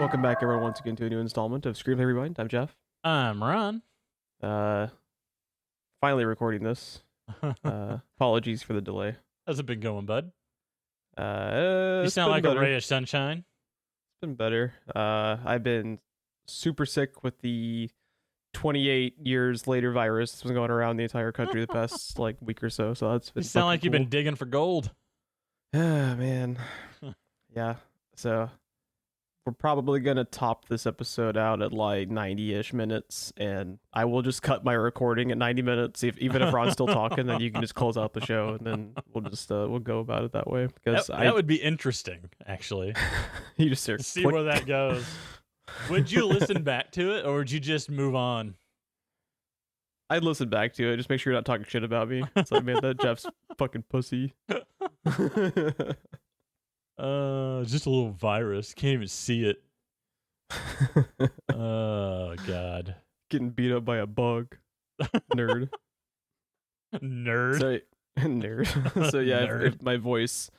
Welcome back, everyone, once again to a new installment of Screenplay Rewind. I'm Geoff. I'm Ron. Uh, Finally recording this. Apologies for the delay. How's it been going, bud? You It's sound been like better. a ray of sunshine. It's been better. I've been super sick with the 28 years later virus that's been going around the entire country the past like week or so. So that's been You sound fucking like you've been digging for gold. Ah, man. Yeah. So we're probably gonna top this episode out at like 90-ish minutes, and I will just cut my recording at 90 minutes. Even if Ron's still talking, then you can just close out the show, and then we'll go about it that way. Because That would be interesting, actually. You just To see where that goes. Would you listen back to it, or would you just move on? I'd listen back to it. Just make sure you're not talking shit about me. It's like, man, that Jeff's fucking pussy. Just a little virus. Can't even see it. Oh, God. Getting beat up by a bug. Nerd. Nerd. So, nerd. So yeah, Nerd. if my voice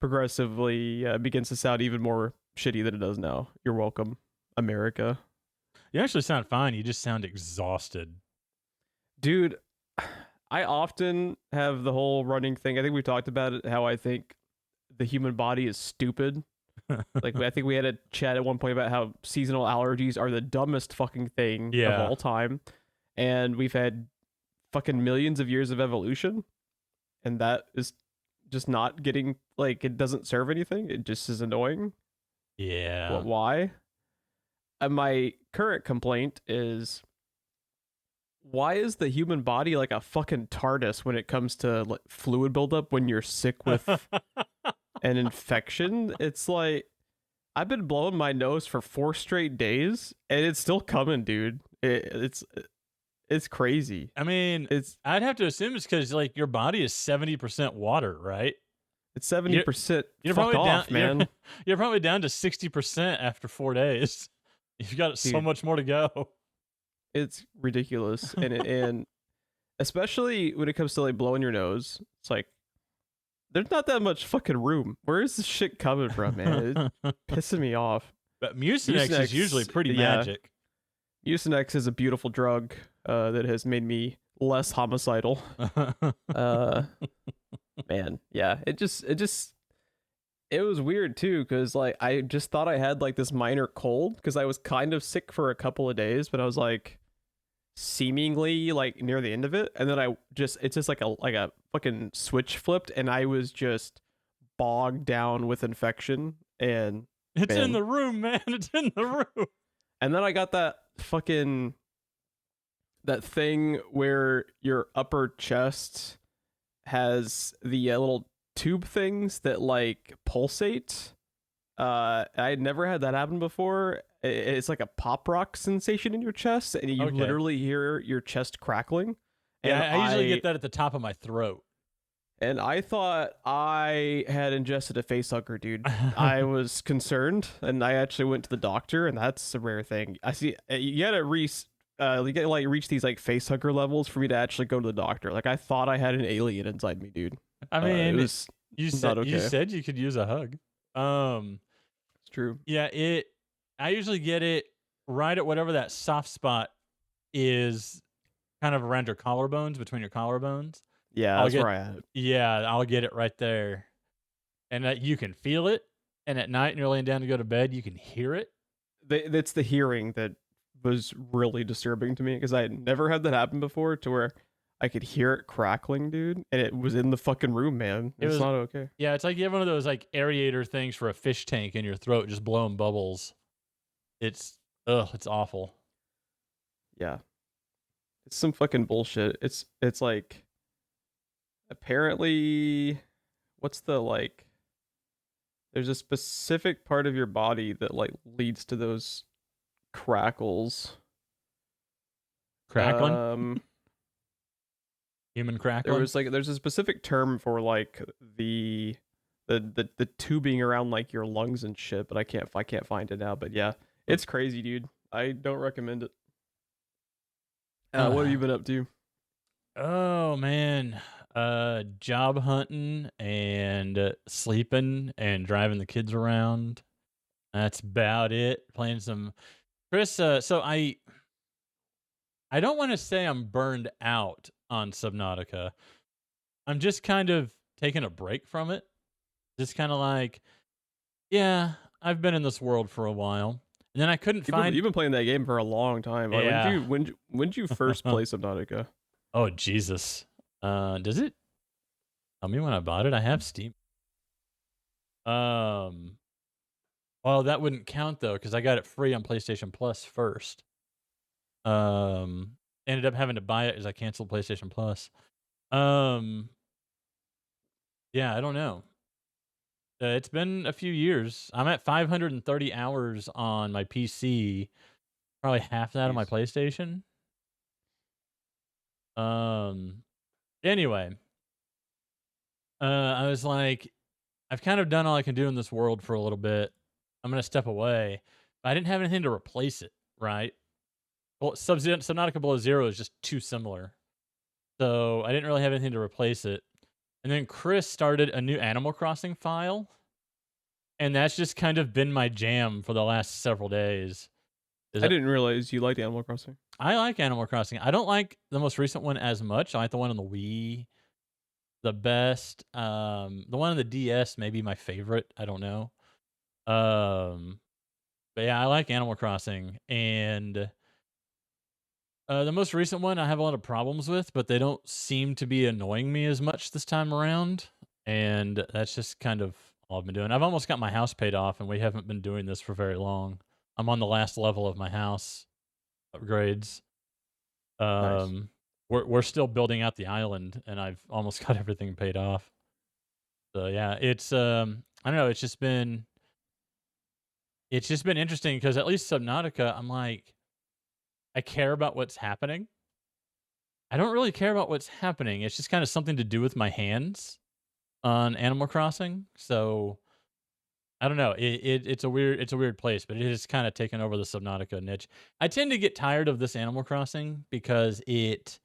progressively begins to sound even more shitty than it does now, you're welcome, America. You actually sound fine. You just sound exhausted. Dude, I often have the whole running thing. I think we talked about it, how I think the human body is stupid. Like, I think we had a chat at one point about how seasonal allergies are the dumbest fucking thing of all time. And we've had fucking millions of years of evolution. And that is just not getting, like, it doesn't serve anything. It just is annoying. Yeah. Well, why? My current complaint is, why is the human body like a fucking TARDIS when it comes to like fluid buildup when you're sick with an infection? It's like, I've been blowing my nose for 4 straight days and it's still coming, dude. It's crazy. I mean, I'd have to assume it's because like your body is 70% water, right? It's 70%. You're Fuck probably off, down, man. You're probably down to 60% after 4 days. You've got so much more to go. It's ridiculous. And especially when it comes to like blowing your nose, it's like, there's not that much fucking room. Where is this shit coming from, man? It's pissing me off. But Mucinex is usually pretty magic. Mucinex is a beautiful drug that has made me less homicidal. Man, yeah. It was weird too, because like I just thought I had like this minor cold because I was kind of sick for a couple of days, but I was like seemingly like near the end of it, and then it's just like a fucking switch flipped, and I was just bogged down with infection. And it's in the room, man. It's in the room. And then I got that thing where your upper chest has the little tube things that like pulsate. I had never had that happen before. It's like a pop rock sensation in your chest, and you literally hear your chest crackling. Yeah, I usually get that at the top of my throat. And I thought I had ingested a facehugger, dude. I was concerned, and I actually went to the doctor, and that's a rare thing. I see you gotta reach these like facehugger levels for me to actually go to the doctor. Like, I thought I had an alien inside me, dude. I mean, it was you said you could use a hug. It's true. Yeah, I usually get it right at whatever that soft spot is, kind of around your collarbones, between your collarbones. Yeah, that's where I had it. Yeah, I'll get it right there. And you can feel it. And at night, when you're laying down to go to bed, you can hear it. It's the hearing that was really disturbing to me, because I had never had that happen before, to where I could hear it crackling, dude. And it was in the fucking room, man. It's not okay. Yeah, it's like you have one of those like aerator things for a fish tank in your throat, just blowing bubbles. It's awful. Yeah. It's some fucking bullshit. It's like, apparently, what's the like, there's a specific part of your body that like leads to those crackles. Crackling? Human crackling? There's a specific term for like the tubing around like your lungs and shit, but I can't find it now. But yeah, it's crazy, dude. I don't recommend it. What have you been up to? Oh man, job hunting and sleeping and driving the kids around. That's about it. Playing some Chris. So I don't want to say I'm burned out on Subnautica. I'm just kind of taking a break from it. Just kind of like, yeah, I've been in this world for a while, and then I couldn't find. You've been playing that game for a long time. Like, Yeah. when did you first play Subnautica? Oh Jesus. Does it tell me when I bought it? I have Steam. Well, that wouldn't count though, because I got it free on PlayStation Plus first. Ended up having to buy it as I canceled PlayStation Plus. Yeah, I don't know. It's been a few years. I'm at 530 hours on my PC. Probably half that on my PlayStation. Anyway, I was like, I've kind of done all I can do in this world for a little bit. I'm gonna step away. But I didn't have anything to replace it, right? Well, Subnautica Below Zero is just too similar, so I didn't really have anything to replace it. And then Chris started a new Animal Crossing file, and that's just kind of been my jam for the last several days. I didn't realize you liked Animal Crossing. I like Animal Crossing. I don't like the most recent one as much. I like the one on the Wii the best. The one on the DS may be my favorite. I don't know. But yeah, I like Animal Crossing, and the most recent one I have a lot of problems with, but they don't seem to be annoying me as much this time around, and that's just kind of all I've been doing. I've almost got my house paid off, and we haven't been doing this for very long. I'm on the last level of my house upgrades. Nice. We're still building out the island, and I've almost got everything paid off. So yeah, it's I don't know. It's just been interesting because at least Subnautica, I'm like, I care about what's happening. I don't really care about what's happening. It's just kind of something to do with my hands on Animal Crossing. So I don't know. It's a weird place, but it has kind of taken over the Subnautica niche. I tend to get tired of this Animal Crossing because it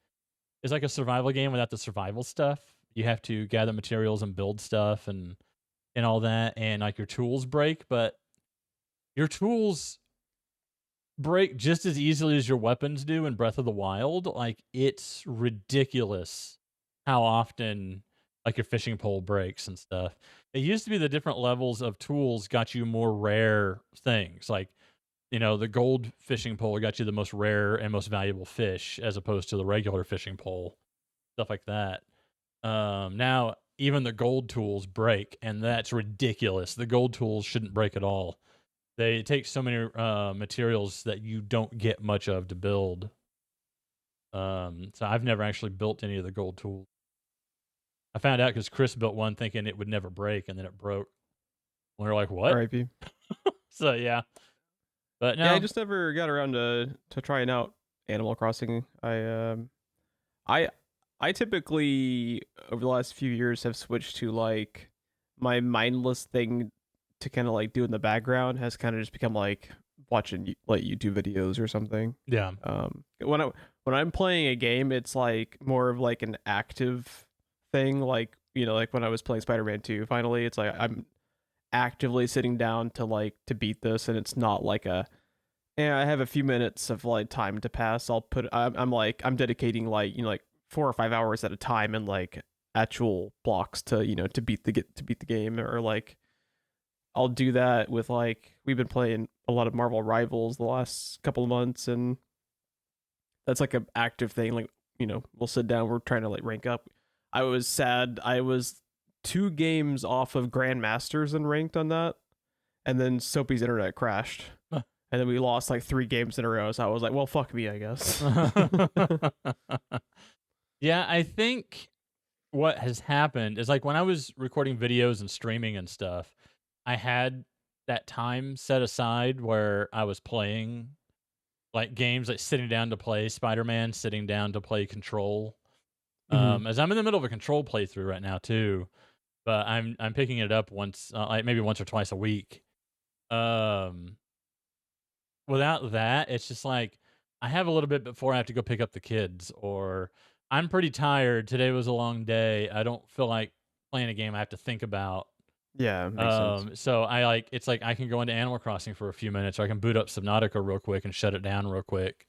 is like a survival game without the survival stuff. You have to gather materials and build stuff and all that, and like your tools break, but your tools break just as easily as your weapons do in Breath of the Wild. Like, it's ridiculous how often like your fishing pole breaks and stuff. It used to be the different levels of tools got you more rare things. Like, the gold fishing pole got you the most rare and most valuable fish as opposed to the regular fishing pole. Stuff like that. Now even the gold tools break, and that's ridiculous. The gold tools shouldn't break at all. They take so many materials that you don't get much of to build. So I've never actually built any of the gold tools. I found out because Chris built one thinking it would never break, and then it broke. We were like, "What?" R.I.P. So yeah, but no, Yeah, I just never got around to trying out Animal Crossing. I typically over the last few years have switched to like my mindless thing to kind of like do in the background has kind of just become like watching like YouTube videos or something. yeah, When I'm playing a game, it's like more of like an active thing. Like like when I was playing Spider-Man 2, finally, it's like I'm actively sitting down to beat this, and it's not like I have a few minutes of like time to pass. I'm dedicating like 4 or 5 hours at a time and like actual blocks to to beat the game, or like I'll do that with like we've been playing a lot of Marvel Rivals the last couple of months, and that's like an active thing. Like we'll sit down, we're trying to like rank up. I was sad. I was 2 games off of Grandmasters and ranked on that, and then Soapy's internet crashed. And then we lost like 3 games in a row. So I was like, well, fuck me, I guess. Yeah, I think what has happened is like when I was recording videos and streaming and stuff, I had that time set aside where I was playing like games, like sitting down to play Spider-Man, sitting down to play Control. As I'm in the middle of a Control playthrough right now too, but I'm picking it up once, like maybe once or twice a week. Without that, it's just like I have a little bit before I have to go pick up the kids, or I'm pretty tired. Today was a long day. I don't feel like playing a game I have to think about Yeah, makes sense. So I like it's like I can go into Animal Crossing for a few minutes, or I can boot up Subnautica real quick and shut it down real quick.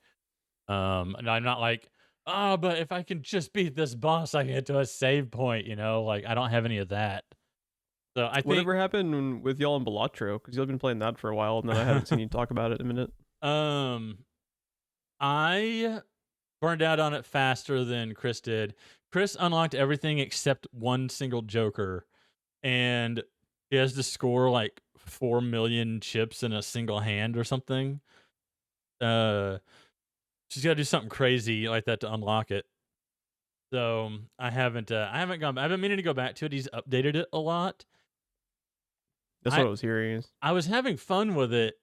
And I'm not like, oh, but if I can just beat this boss, I can get to a save point. Like I don't have any of that. So I think Whatever happened with y'all in Balatro? Because you've been playing that for a while, and then I haven't seen you talk about it in a minute. I burned out on it faster than Chris did. Chris unlocked everything except one single Joker, and he has to score like 4 million chips in a single hand or something. She's got to do something crazy like that to unlock it. So I haven't gone. I've been meaning to go back to it. He's updated it a lot. That's what I was hearing. I was having fun with it,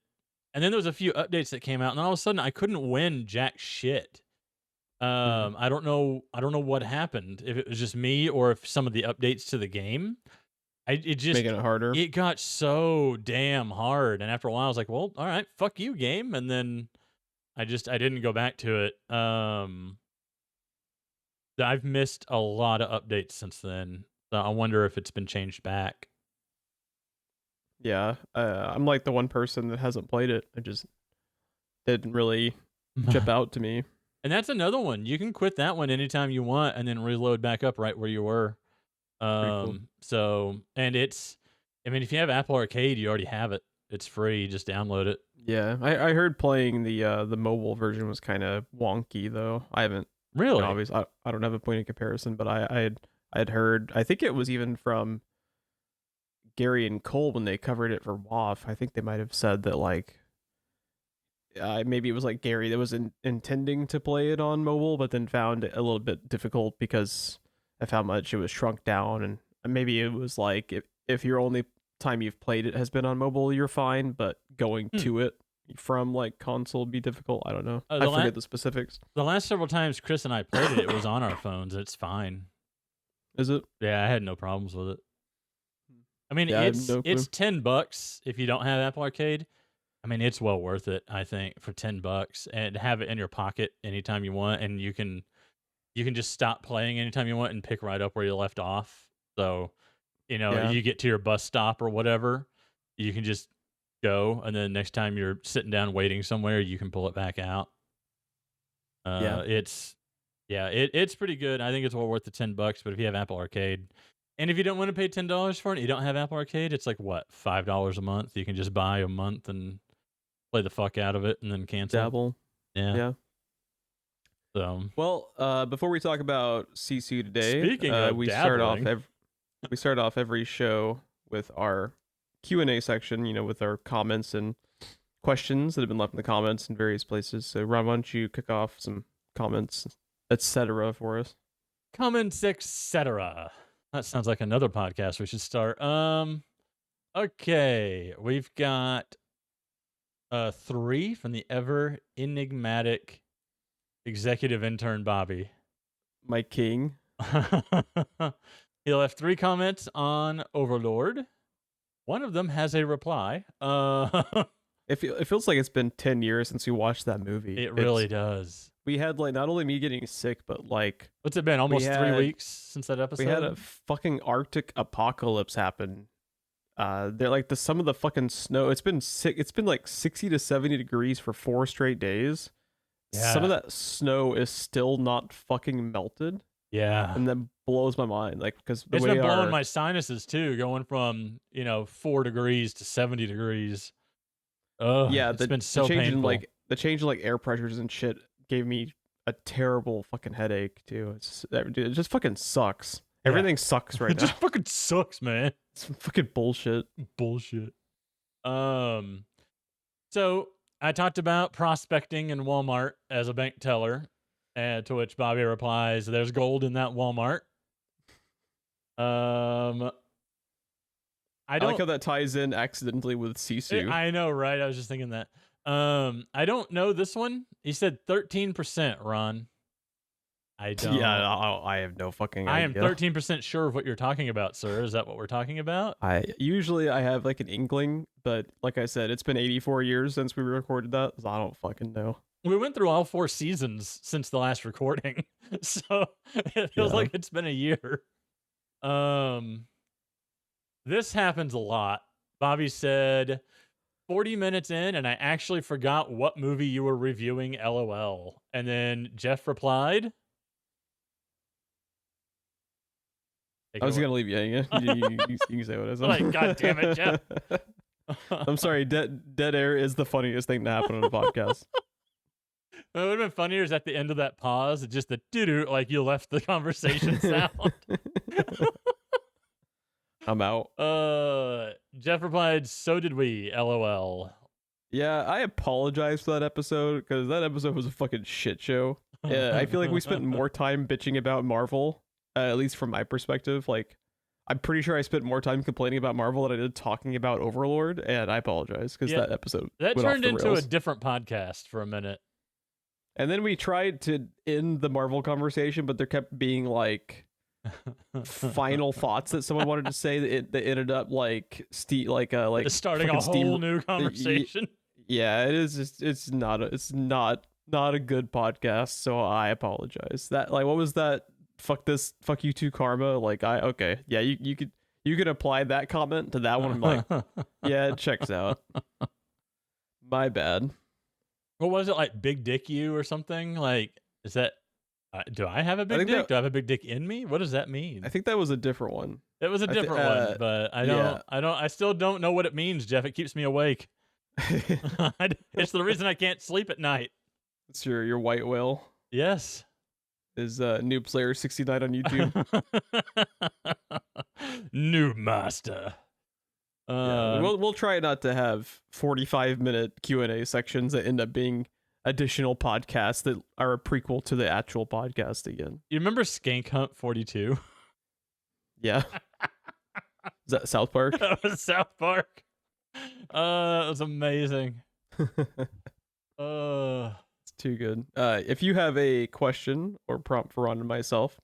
and then there was a few updates that came out, and then all of a sudden I couldn't win jack shit. I don't know what happened. If it was just me or if some of the updates to the game, it just making it harder. It got so damn hard, and after a while, I was like, "Well, all right, fuck you, game." And then I didn't go back to it. I've missed a lot of updates since then. So I wonder if it's been changed back. Yeah, I'm like the one person that hasn't played it. It just didn't really jump out to me. And that's another one. You can quit that one anytime you want and then reload back up right where you were. Cool. So, and it's, I mean, if you have Apple Arcade, you already have it. It's free. Just download it. Yeah, I heard playing the mobile version was kind of wonky though. I haven't really. Obviously, I don't have a point of comparison, but I had heard. I think it was even from Gary and Cole when they covered it for WAF. I think they might have said that like maybe it was like Gary that was intending to play it on mobile, but then found it a little bit difficult because of how much it was shrunk down, and maybe it was like if your only time you've played it has been on mobile, you're fine, but going to it from like console would be difficult. I don't know. I forget the specifics. The last several times Chris and I played it, it was on our phones. It's fine. Is it? Yeah, I had no problems with it. I mean, yeah, it's $10 if you don't have Apple Arcade. I mean, it's well worth it, I think, for $10 and have it in your pocket anytime you want, and you can just stop playing anytime you want and pick right up where you left off. So, you get to your bus stop or whatever, you can just go, and then next time you're sitting down waiting somewhere, you can pull it back out. It's pretty good. I think it's well worth the $10, but if you have Apple Arcade, and if you don't want to pay $10 for it, you don't have Apple Arcade, it's like what, $5 a month? You can just buy a month and play the fuck out of it and then cancel. Dabble. Yeah. So, well, before we talk about Sisu today, speaking of we dabbling, start off every show with our Q&A section, with our comments and questions that have been left in the comments in various places. So, Ron, why don't you kick off some comments, etc. for us? Comments, etc. That sounds like another podcast we should start. Okay, we've got 3 from the ever enigmatic executive intern Bobby. My king. He left 3 comments on Overlord. One of them has a reply. It feels like it's been 10 years since we watched that movie. It really does. We had like not only me getting sick, but like what's it been? Almost 3 weeks since that episode. We had a fucking Arctic apocalypse happen. They're like some of the fucking snow. It's been like 60 to 70 degrees for 4 straight days. Yeah. Some of that snow is still not fucking melted. Yeah, and that blows my mind. Like because it's been blowing my sinuses too, going from 4 degrees to 70 degrees. Oh yeah, it's been so painful. The change in like air pressures and shit gave me a terrible fucking headache too. Dude, it just fucking sucks. Yeah. Everything sucks right now. It just fucking sucks, man. It's fucking bullshit. Bullshit. So I talked about prospecting in Walmart as a bank teller, and to which Bobby replies, "There's gold in that Walmart." I like how that ties in accidentally with Sisu. I know, right? I was just thinking that. I don't know this one. He said 13%, Ron. I don't. Yeah, I have no fucking idea. I am 13% sure of what you're talking about, sir. Is that what we're talking about? I have like an inkling, but like I said, it's been 84 years since we recorded that, so I don't fucking know. We went through all 4 seasons since the last recording, so it feels like it's been a year. This happens a lot. Bobby said 40 minutes in, and I actually forgot what movie you were reviewing, LOL. And then Geoff replied, I was gonna leave you hanging. You can say what I said. Like, God damn it, Geoff. I'm sorry. Dead air is the funniest thing to happen on a podcast. What would have been funnier is at the end of that pause, just the doo-doo, like you left the conversation sound. I'm out. Geoff replied, so did we, LOL. Yeah, I apologize for that episode because that episode was a fucking shit show. I feel like we spent more time bitching about Marvel, at least from my perspective. Like, I'm pretty sure I spent more time complaining about Marvel than I did talking about Overlord, and I apologize because that episode that went turned off the into rails. a different podcast for a minute. And then we tried to end the Marvel conversation, but there kept being like final thoughts that someone wanted to say that ended up like starting a whole new conversation. Yeah, it is just, it's not a good podcast, so I apologize. That, like, what was that? Fuck you too, karma. Like, yeah, you could apply that comment to that one. I'm like, yeah, it checks out. My bad. What was it, like big dick you or something? Like, is that do I have a big dick? Do I have a big dick in me? What does that mean? I think that was a different one. It was a different one, but I still don't know what it means, Geoff. It keeps me awake. It's the reason I can't sleep at night. It's your white whale. Yes. Is Noob Slayer 69 on YouTube. Noob Master. Yeah, we'll try not to have 45-minute Q&A sections that end up being additional podcasts that are a prequel to the actual podcast again. You remember Skank Hunt 42? Yeah. Is that South Park? That was South Park. It was amazing. It's too good. If you have a question or prompt for Ron and myself,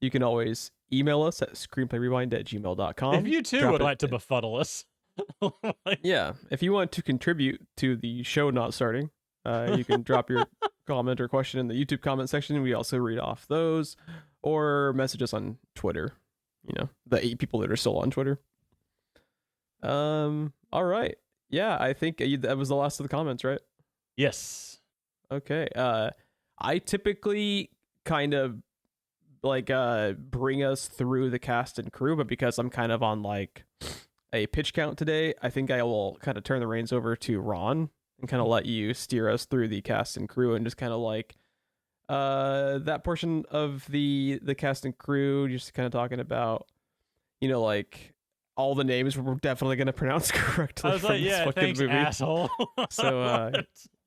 you can always email us at screenplayrewind@gmail.com. If you too would like to befuddle us. Yeah, if you want to contribute to the show not starting, you can drop your comment or question in the YouTube comment section. We also read off those, or message us on Twitter. You know, the 8 people that are still on Twitter. All right. Yeah, I think that was the last of the comments, right? Yes. Okay. I typically kind of like bring us through the cast and crew, but because I'm kind of on like a pitch count today, I think I will kind of turn the reins over to Ron and kind of let you steer us through the cast and crew and just kind of like that portion of the cast and crew, just kind of talking about, you know, like all the names we're definitely going to pronounce correctly. I was like, yeah, thanks, movie. Asshole. So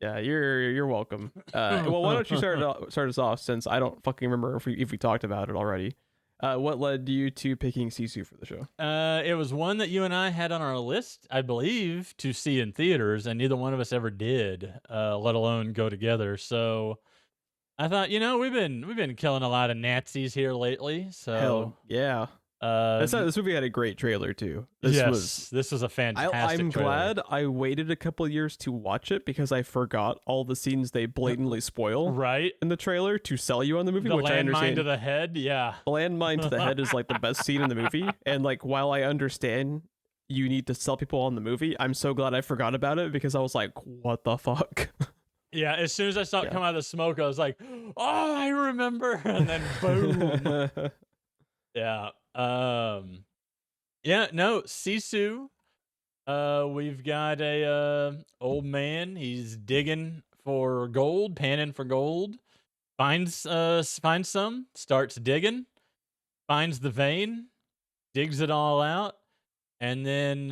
yeah, you're welcome. Well, why don't you start us off, since I don't fucking remember if we talked about it already. What led you to picking Sisu for the show? It was one that you and I had on our list, I believe, to see in theaters, and neither one of us ever did, let alone go together. So I thought, you know, we've been killing a lot of Nazis here lately. So hell yeah. This movie had a great trailer too. This was a fantastic I'm trailer. Glad I waited a couple years to watch it because I forgot all the scenes they blatantly spoil in the trailer to sell you on the movie. The which I understand. Landmine to the head, yeah. The landmine to the head is like the best scene in the movie, and like while I understand you need to sell people on the movie, I'm so glad I forgot about it because I was like, what the fuck? Yeah, as soon as I saw it come out of the smoke, I was like, oh, I remember, and then boom. Yeah. Sisu. We've got a old man. He's digging for gold, panning for gold. Finds some, starts digging, finds the vein, digs it all out, and then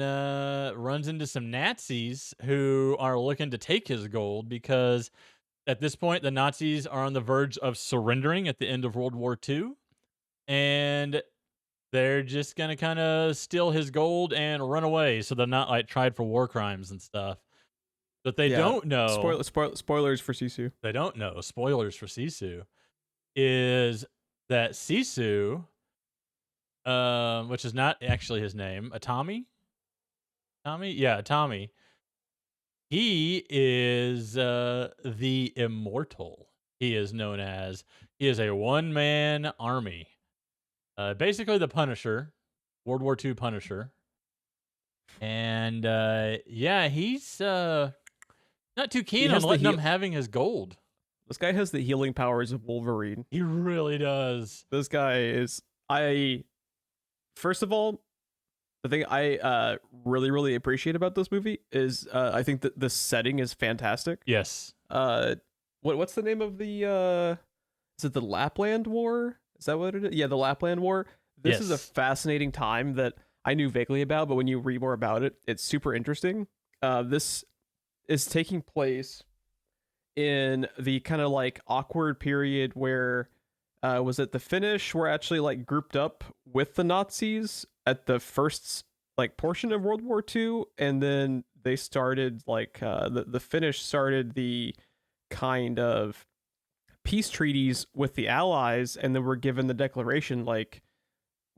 runs into some Nazis who are looking to take his gold because at this point the Nazis are on the verge of surrendering at the end of World War II, and they're just going to kind of steal his gold and run away so they're not like tried for war crimes and stuff. But they don't know. Spoilers for Sisu. They don't know. Spoilers for Sisu is that Sisu, which is not actually his name, Tommy? Yeah, Tommy. He is the Immortal. He is known as. He is a one-man army. Basically the Punisher World War II Punisher. And yeah, he's not too keen on letting him having his gold. This guy has the healing powers of Wolverine. He really does. This guy is... First of all, the thing I really, really appreciate about this movie is I think that the setting is fantastic. Yes. What's the name of the... is it the Lapland War? Is that what it is? Yeah, the Lapland War. This is a fascinating time that I knew vaguely about, but when you read more about it, it's super interesting. This is taking place in the kind of like awkward period where was it the Finnish were actually like grouped up with the Nazis at the first like portion of World War II, and then they started like the Finnish started the kind of peace treaties with the Allies, and then were given the declaration like,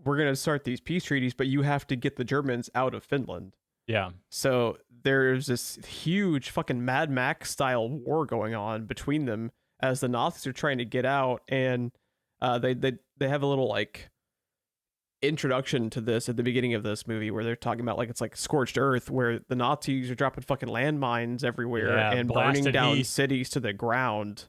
we're going to start these peace treaties, but you have to get the Germans out of Finland. Yeah. So there's this huge fucking Mad Max style war going on between them as the Nazis are trying to get out, and they have a little like introduction to this at the beginning of this movie where they're talking about like it's like scorched earth, where the Nazis are dropping fucking landmines everywhere and burning down cities to the ground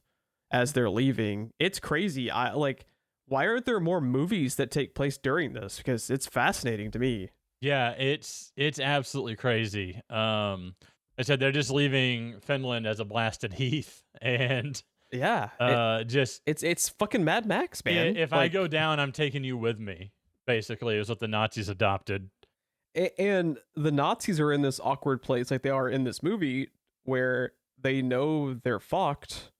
as they're leaving. It's crazy. Why aren't there more movies that take place during this? Because it's fascinating to me. Yeah, it's absolutely crazy. I said they're just leaving Finland as a blasted heath, and it's fucking Mad Max, man. If I go down, I'm taking you with me. Basically, is what the Nazis adopted. And the Nazis are in this awkward place, like they are in this movie, where they know they're fucked.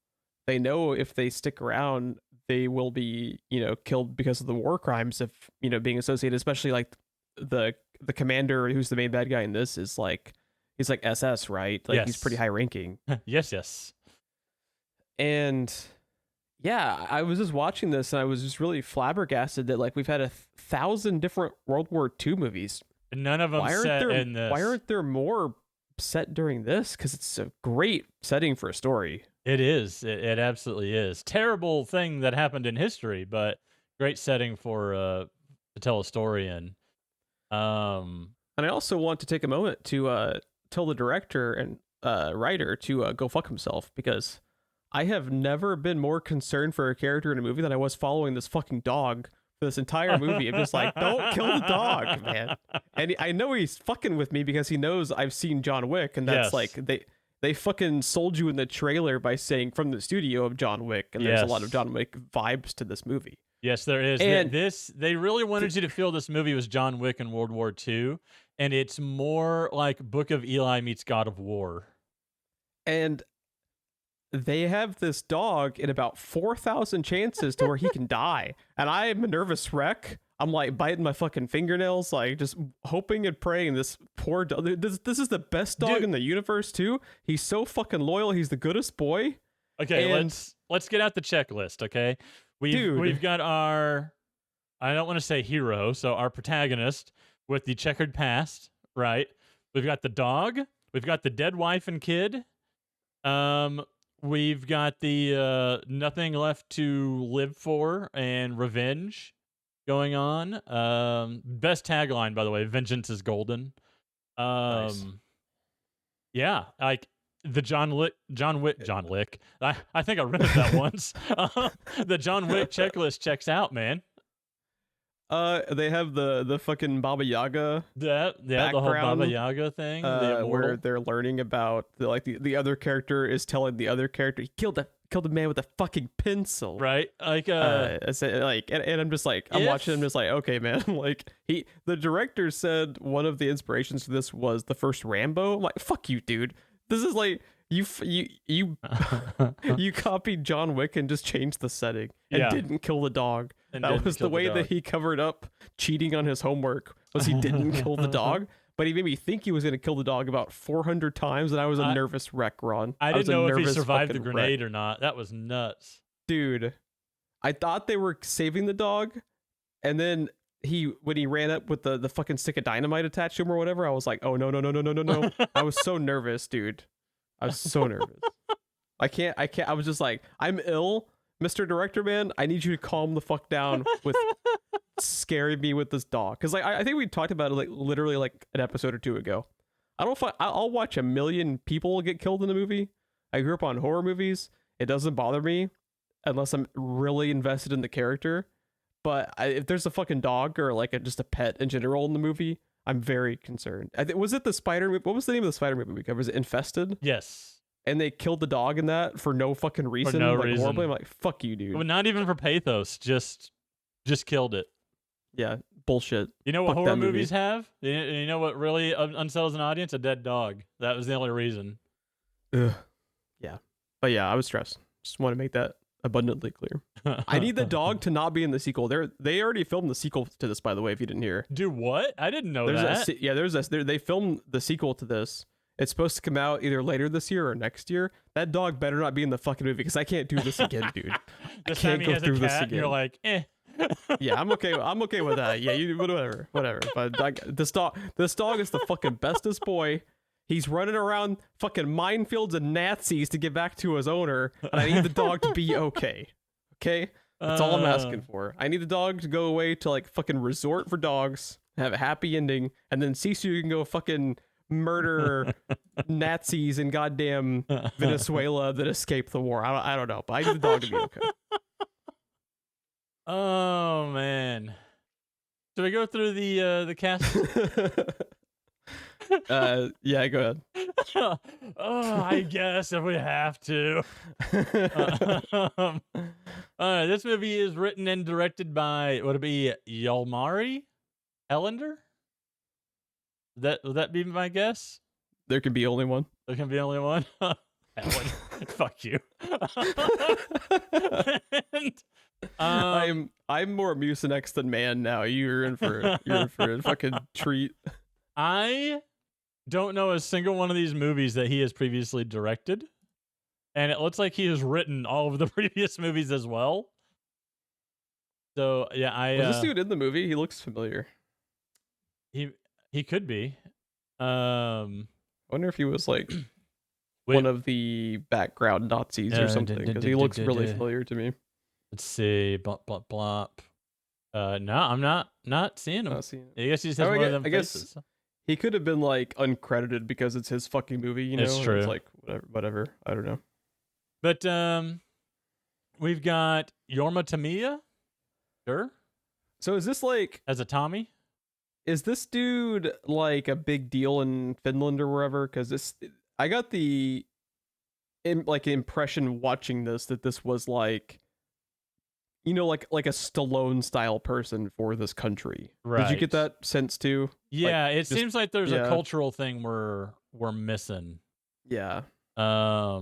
They know if they stick around, they will be, killed because of the war crimes of, being associated, especially like the commander who's the main bad guy in this is like, he's like SS, right? Like he's pretty high ranking. Yes. And yeah, I was just watching this and I was just really flabbergasted that like we've had 1,000 different World War II movies. None of them set in this. Why aren't there more set during this? Because it's a great setting for a story. It is. It absolutely is. Terrible thing that happened in history, but great setting for to tell a story in. And I also want to take a moment to tell the director and writer to go fuck himself, because I have never been more concerned for a character in a movie than I was following this fucking dog for this entire movie. I'm just like, don't kill the dog, man. And I know he's fucking with me because he knows I've seen John Wick, and that's like they fucking sold you in the trailer by saying from the studio of John Wick, and there's a lot of John Wick vibes to this movie. Yes, there is. And they really wanted you to feel this movie was John Wick in World War II, and it's more like Book of Eli meets God of War. And they have this dog in about 4,000 chances to where he can die, and I am a nervous wreck. I'm like biting my fucking fingernails, like just hoping and praying this poor dog. This is the best dog in the universe too. He's so fucking loyal. He's the goodest boy. Okay, let's get out the checklist. Okay, we've got our, I don't want to say hero, so our protagonist with the checkered past, right? We've got the dog. We've got the dead wife and kid. We've got the nothing left to live for and revenge going on. Best tagline, by the way, vengeance is golden. Nice. Yeah, like the John Wick. I think I read that once. The John Wick checklist checks out, man. They have the fucking Baba Yaga. The whole Baba Yaga thing, where they're learning about the other character is telling the other character he killed a man with a fucking pencil, right? Like, and I'm just like, I'm watching him just like, okay, man. Like the director said one of the inspirations for this was the first Rambo. I'm like, fuck you, dude. This is like you copied John Wick and just changed the setting and didn't kill the dog. And that was the way that he covered up cheating on his homework, was he didn't kill the dog. But he made me think he was going to kill the dog about 400 times, and I was a nervous wreck, Ron. I didn't know if he survived the grenade or not. That was nuts. Dude, I thought they were saving the dog, and then when he ran up with the fucking stick of dynamite attached to him or whatever, I was like, oh, no. I was so nervous, dude. I was so nervous. I can't. I was just like, I'm ill. Mr. Director, man, I need you to calm the fuck down with scaring me with this dog. Because like I think we talked about it like literally like an episode or two ago. I don't. I'll watch a million people get killed in a movie. I grew up on horror movies. It doesn't bother me unless I'm really invested in the character. But if there's a fucking dog or like just a pet in general in the movie, I'm very concerned. Was it the spider movie? What was the name of the spider movie we covered? Was it Infested? Yes. And they killed the dog in that for no fucking reason. For no like, reason. Horribly. I'm like, fuck you, dude. Well, not even for pathos. Just killed it. Yeah, bullshit. You know what Fuck horror that movie. movies have? You know what really unsettles an audience? A dead dog. That was the only reason. Ugh. Yeah. But yeah, I was stressed. Just want to make that abundantly clear. I need the dog to not be in the sequel. They already filmed the sequel to this, by the way, if you didn't hear. Do what? I didn't know There's that. They filmed the sequel to this. It's supposed to come out either later this year or next year. That dog better not be in the fucking movie because I can't do this again, dude. I can't go through this again. You're like, eh. Yeah, I'm okay with that. Yeah, you whatever. But this dog is the fucking bestest boy. He's running around fucking minefields and Nazis to get back to his owner, and I need the dog to be okay. Okay? That's all I'm asking for. I need the dog to go away to like fucking resort for dogs, have a happy ending, and then Sisu can go fucking murder Nazis in goddamn Venezuela that escaped the war. I don't know, but I need the dog to be okay. Oh man. Should we go through the cast? Yeah, go ahead. I guess if we have to. This movie is written and directed by, would it be Yalmari Ellender? Would that be my guess? There can be only one. There can be only one. Fuck you. And, I'm more Mucinex than man now. You're in for a fucking treat. I don't know a single one of these movies that he has previously directed, and it looks like he has written all of the previous movies as well. So yeah, Was this dude in the movie? He looks familiar. He could be. I wonder if he was like one of the background Nazis or something, because he looks really familiar to me. Let's see. Blop blop blop. No, I'm not seeing him. I guess he just has one of them faces. Guess he could have been like uncredited because it's his fucking movie, you know? It's true. It's like whatever. I don't know. But we've got Yorma Tamiya. Sure. So is this like as a Tommy? Is this dude like a big deal in Finland or wherever? Because I got the impression watching this that this was like, you know, like a Stallone style person for this country. Right. Did you get that sense too? Yeah, it seems like there's a cultural thing we're missing. Yeah. I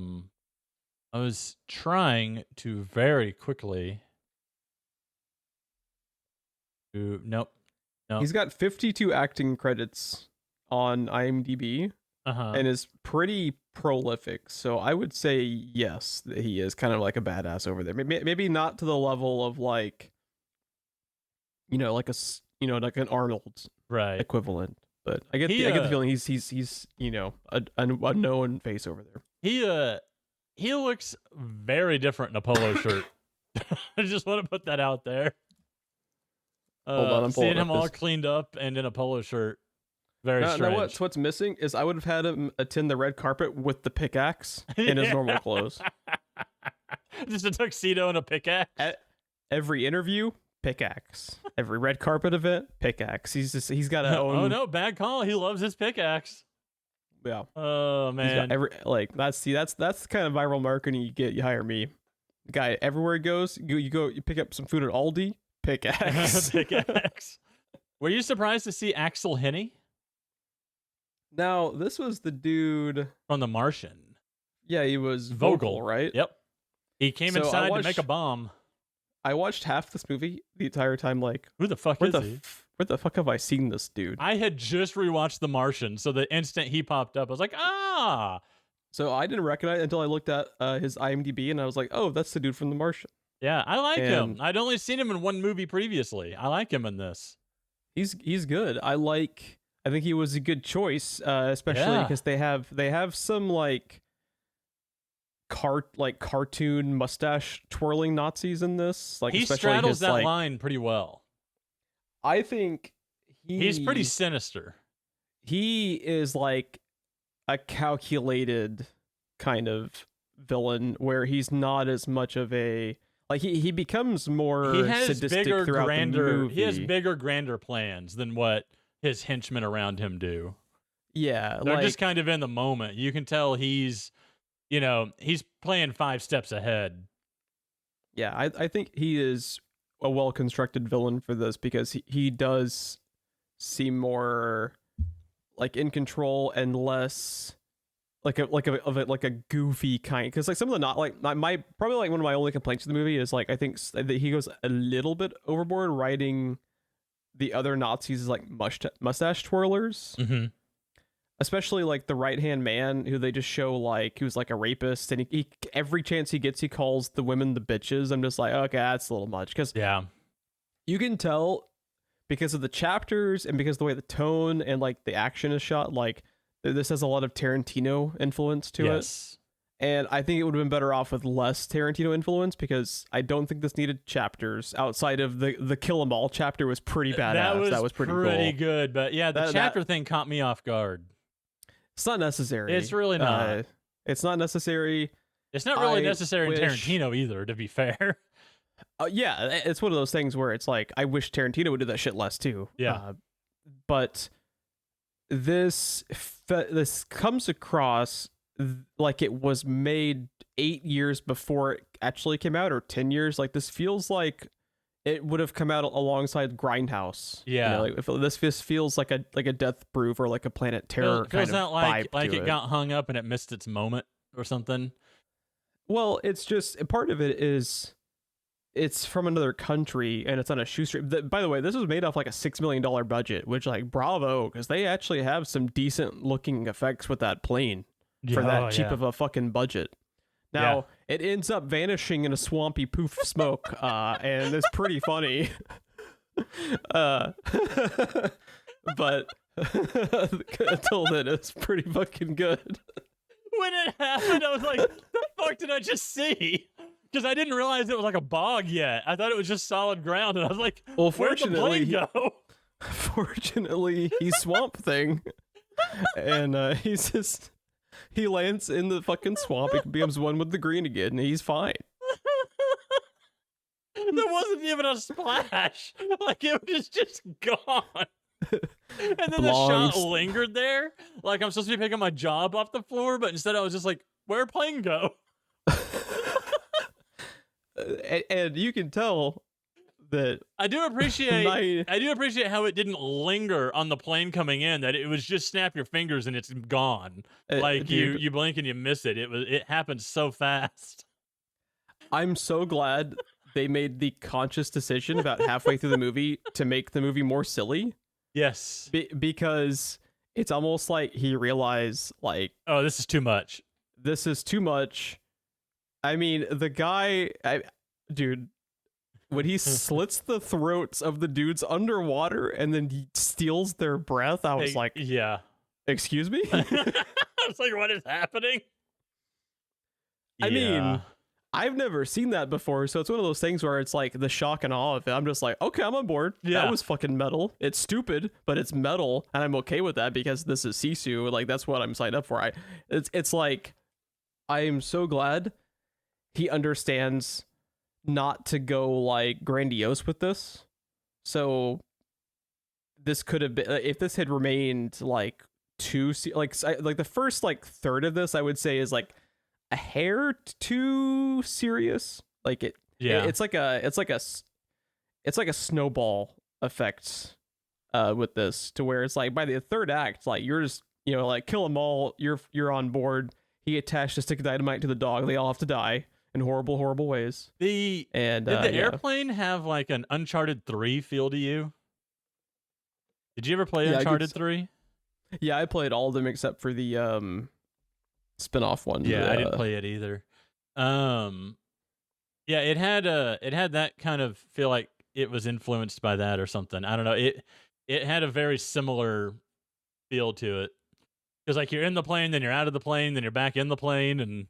was trying to very quickly. Nope. He's got 52 acting credits on IMDb and is pretty prolific. So I would say yes, that he is kind of like a badass over there. Maybe not to the level of like, you know, like an Arnold equivalent. But I get the feeling he's you know a known face over there. He looks very different in a polo shirt. I just want to put that out there. Hold on, I'm seeing him all cleaned up and in a polo shirt, very strange. What's missing is I would have had him attend the red carpet with the pickaxe in his normal clothes. Just a tuxedo and a pickaxe. At every interview, pickaxe. Every red carpet event, pickaxe. He's got a own. Oh no, bad call. He loves his pickaxe. Yeah. Oh man. That's the kind of viral marketing you get. You hire me, guy. Everywhere he goes, you pick up some food at Aldi. Pickaxe. Pickaxe. Were you surprised to see Axel Henny? Now, this was the dude from The Martian. Yeah, he was Vogel, right? Yep. He came inside to make a bomb. I watched half this movie the entire time, like, who the fuck is he? Where the fuck have I seen this dude? I had just rewatched The Martian, so the instant he popped up, I was like, ah! So I didn't recognize it until I looked at his IMDb, and I was like, oh, that's the dude from The Martian. Yeah, I like him. I'd only seen him in one movie previously. I like him in this. He's good. I think he was a good choice, especially because they have some like cartoon mustache twirling Nazis in this. Like he straddles that line pretty well. I think He's pretty sinister. he is like a calculated kind of villain where he's not as much of a like he becomes more He has sadistic bigger, throughout grander. the movie. He has bigger, grander plans than what his henchmen around him do. Yeah, They're like just kind of in the moment. You can tell he's playing 5 steps ahead. yeah, I think he is a well constructed villain for this because he does seem more like in control and less like a goofy kind, because like some of the not like my probably like one of my only complaints with the movie is like I think that he goes a little bit overboard writing the other Nazis as like mustache twirlers, especially like the right hand man who they just show like who's like a rapist, and he every chance he gets he calls the women the bitches. I'm just like, okay, that's a little much, because Yeah. you can tell because of the chapters and because of the way the tone and like the action is shot, like this has a lot of Tarantino influence to it. And I think it would have been better off with less Tarantino influence, because I don't think this needed chapters outside of the Kill 'Em All chapter was pretty badass. That was pretty cool. Good. But yeah, the chapter thing caught me off guard. It's not necessary. It's really not. It's not necessary. It's not really necessary in Tarantino either, to be fair. Yeah, it's one of those things where it's like, I wish Tarantino would do that shit less too. Yeah. But this comes across like it was made 8 years before it actually came out, or 10 years. Like this feels like it would have come out alongside Grindhouse. Yeah, like if this feels like a Death Proof or like a Planet Terror feels kind not of like vibe to it got hung up and it missed its moment or something. Well, it's just part of it is it's from another country and it's on a shoestring. By the way, this was made off like a $6 million budget, which like bravo, because they actually have some decent looking effects with that plane for that cheap of a fucking budget. Now, it ends up vanishing in a swampy poof of smoke, and it's pretty funny. But until then, it's pretty fucking good. When it happened, I was like, the fuck did I just see? Because I didn't realize it was like a bog yet. I thought it was just solid ground, and I was like, well, where'd the plane go? Fortunately, he's Swamp Thing, and he lands in the fucking swamp. He becomes one with the green again, and he's fine. There wasn't even a splash. Like, it was just gone. And then the shot lingered there. Like, I'm supposed to be picking my job off the floor, but instead I was just like, where'd plane go? And you can tell that I do appreciate how it didn't linger on the plane coming in, that it was just snap your fingers and it's gone. Like you blink and you miss it. It happened so fast. I'm so glad they made the conscious decision about halfway through the movie to make the movie more silly. Yes. Because it's almost like he realized, like, oh, this is too much. This is too much. I mean, the guy, dude, when he slits the throats of the dudes underwater and then he steals their breath, I was like, yeah. Excuse me? I was like, what is happening? I mean, I've never seen that before, so it's one of those things where it's like the shock and awe of it. I'm just like, okay, I'm on board. Yeah. That was fucking metal. It's stupid, but it's metal, and I'm okay with that because this is Sisu. Like, that's what I'm signed up for. It's like, I am so glad he understands not to go like grandiose with this. So this could have been, if this had remained like like the first like third of this, I would say is like a hair too serious. Like it's like a snowball effect with this, to where it's like by the third act, like you're just, like kill them all, you're on board. He attached a stick of dynamite to the dog. They all have to die in horrible, horrible ways. Did the airplane have like an Uncharted 3 feel to you? Did you ever play Uncharted 3? Yeah, I played all of them except for the spin-off one. Yeah, I didn't play it either. Yeah, it had that kind of feel, like it was influenced by that or something. I don't know. It had a very similar feel to it. Because like you're in the plane, then you're out of the plane, then you're back in the plane, and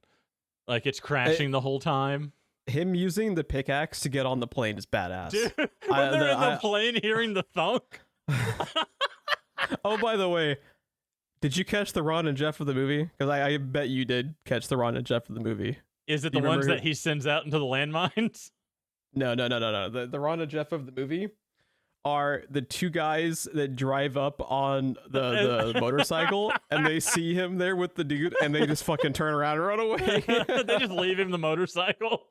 like it's crashing the whole time. him using the pickaxe to get on the plane is badass. Dude, when they're in the plane hearing the thunk. Oh, by the way, did you catch the Ron and Geoff of the movie? Because I bet you did catch the Ron and Geoff of the movie. Is it the ones that he sends out into the landmines? No. The Ron and Geoff of the movie are the two guys that drive up on the motorcycle and they see him there with the dude and they just fucking turn around and run away. They just leave him the motorcycle.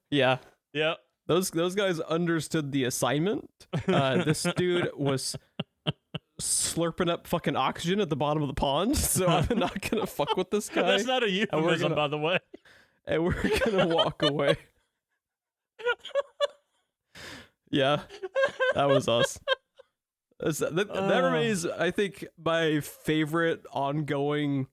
Yeah. Yep. Those guys understood the assignment. This dude was slurping up fucking oxygen at the bottom of the pond, so I'm not gonna fuck with this guy. That's not a euphemism, by the way. And we're gonna walk away. Yeah, that was us. That remains, I think, my favorite ongoing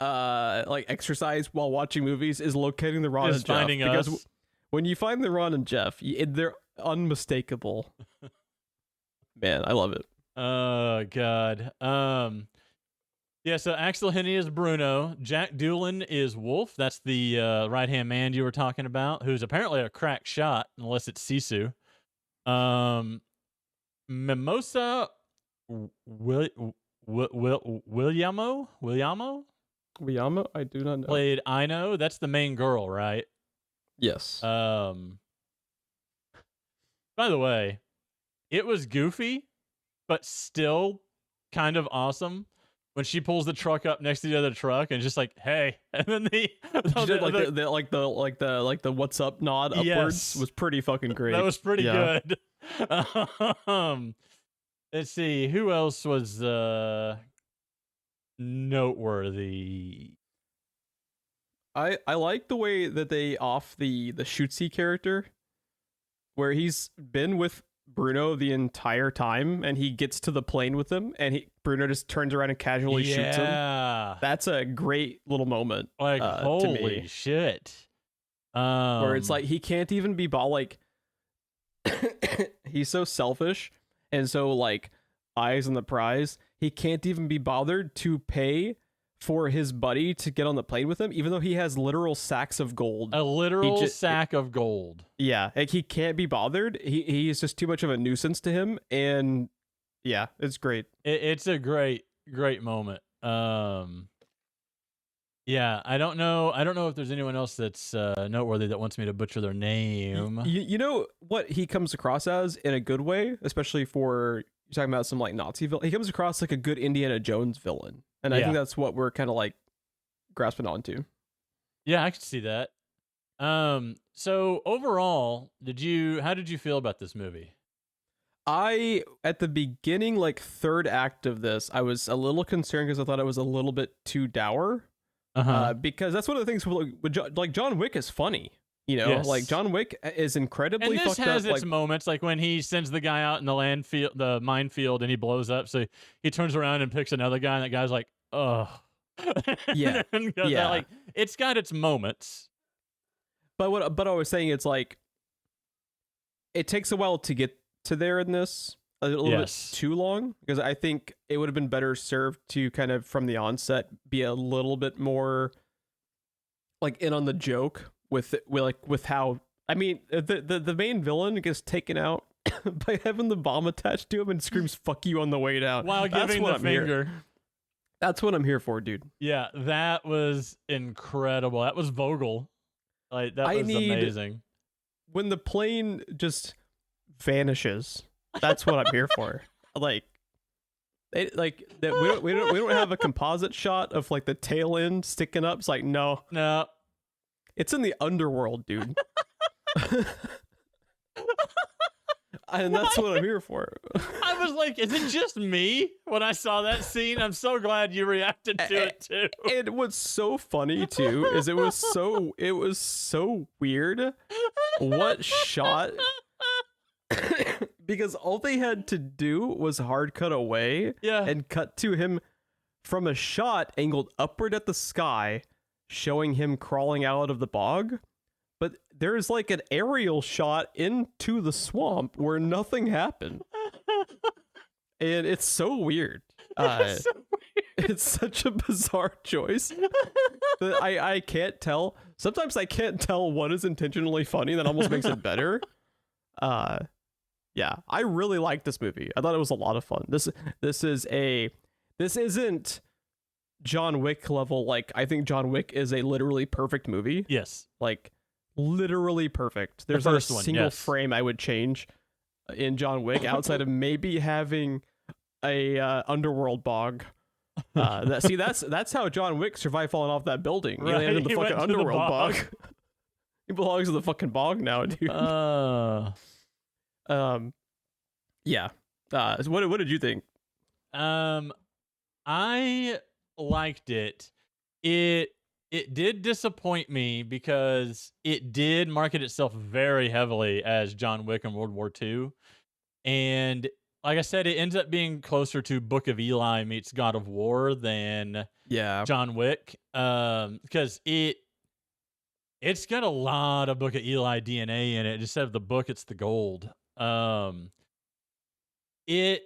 like exercise while watching movies is locating the Ron and Geoff. Because when you find the Ron and Geoff, they're unmistakable. Man, I love it. Oh God. Yeah, so Axel Hennie is Bruno. Jack Doolan is Wolf. That's the right-hand man you were talking about, who's apparently a crack shot, unless it's Sisu. Mimosa Williamo? I do not know. Played Ino. That's the main girl, right? Yes. By the way, it was goofy, but still kind of awesome when she pulls the truck up next to the other truck and just like, hey, and then the what's up nod upwards was pretty fucking great. That was pretty good. Let's see, who else was noteworthy? I like the way that they off the Shootsy character, where he's been with Bruno the entire time and he gets to the plane with him and Bruno just turns around and casually shoots him. That's a great little moment. Like, holy to me. Shit. Where it's like he can't even be like he's so selfish and so like eyes on the prize. He can't even be bothered to pay for his buddy to get on the plane with him, even though he has literal sacks of gold. A literal sack of gold. Yeah, like he can't be bothered. He is just too much of a nuisance to him, and yeah, it's great. It's a great moment. Yeah, I don't know if there's anyone else that's noteworthy that wants me to butcher their name. You know what he comes across as in a good way, especially for you're talking about some like Nazi villain. He comes across like a good Indiana Jones villain. And I think that's what we're kind of like grasping onto. Yeah, I could see that. So overall, how did you feel about this movie? At the beginning, like third act of this, I was a little concerned because I thought it was a little bit too dour. Because that's one of the things like John Wick is funny. You know, like John Wick is incredibly fucked up. And this has its moments, like when he sends the guy out in the minefield, and he blows up. So he turns around and picks another guy, and that guy's like, "Oh, yeah, yeah." Like, it's got its moments. But I was saying, it's like it takes a while to get to there in this. A little bit too long, because I think it would have been better served to kind of from the onset be a little bit more like in on the joke. With how, I mean, the main villain gets taken out by having the bomb attached to him and screams "fuck you" on the way down while giving the finger. That's what I'm here for, dude. Yeah, that was incredible. That was Vogel. Like that was amazing. When the plane just vanishes, that's what I'm here for. We don't have a composite shot of like the tail end sticking up. It's like no. It's in the underworld, dude. And that's what I'm here for. I was like, is it just me when I saw that scene? I'm so glad you reacted to it too. And what's so funny too is it was so weird. What shot? Because all they had to do was hard cut away and cut to him from a shot angled upward at the sky, showing him crawling out of the bog, but there's like an aerial shot into the swamp where nothing happened. And it's so weird. So weird. It's such a bizarre choice that I can't tell. Sometimes I can't tell what is intentionally funny that almost makes it better. Yeah, I really like this movie. I thought it was a lot of fun. This isn't John Wick level. Like, I think John Wick is a literally perfect movie. Yes. Like, literally perfect. There's not a single frame I would change in John Wick outside of maybe having a underworld bog. That's how John Wick survived falling off that building. He landed in the fucking underworld bog. He belongs to the fucking bog now, dude. Yeah. So what did you think? I liked it. It did disappoint me because it did market itself very heavily as John Wick in World War II. And like I said, it ends up being closer to Book of Eli meets God of War than John Wick. Because it's got a lot of Book of Eli DNA in it. Instead of the book, it's the gold. It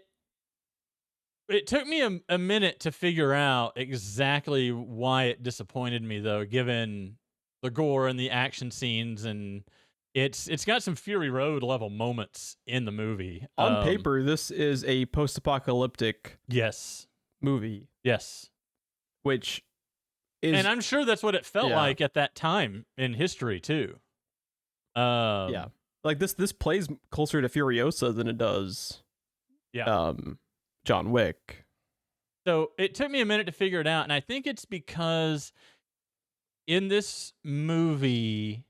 took me a minute to figure out exactly why it disappointed me, though, given the gore and the action scenes, and it's got some Fury Road level moments in the movie. On paper, this is a post-apocalyptic movie. Yes. Which is... And I'm sure that's what it felt like at that time in history, too. Yeah. Like, this plays closer to Furiosa than it does John Wick. So it took me a minute to figure it out, and I think it's because in this movie,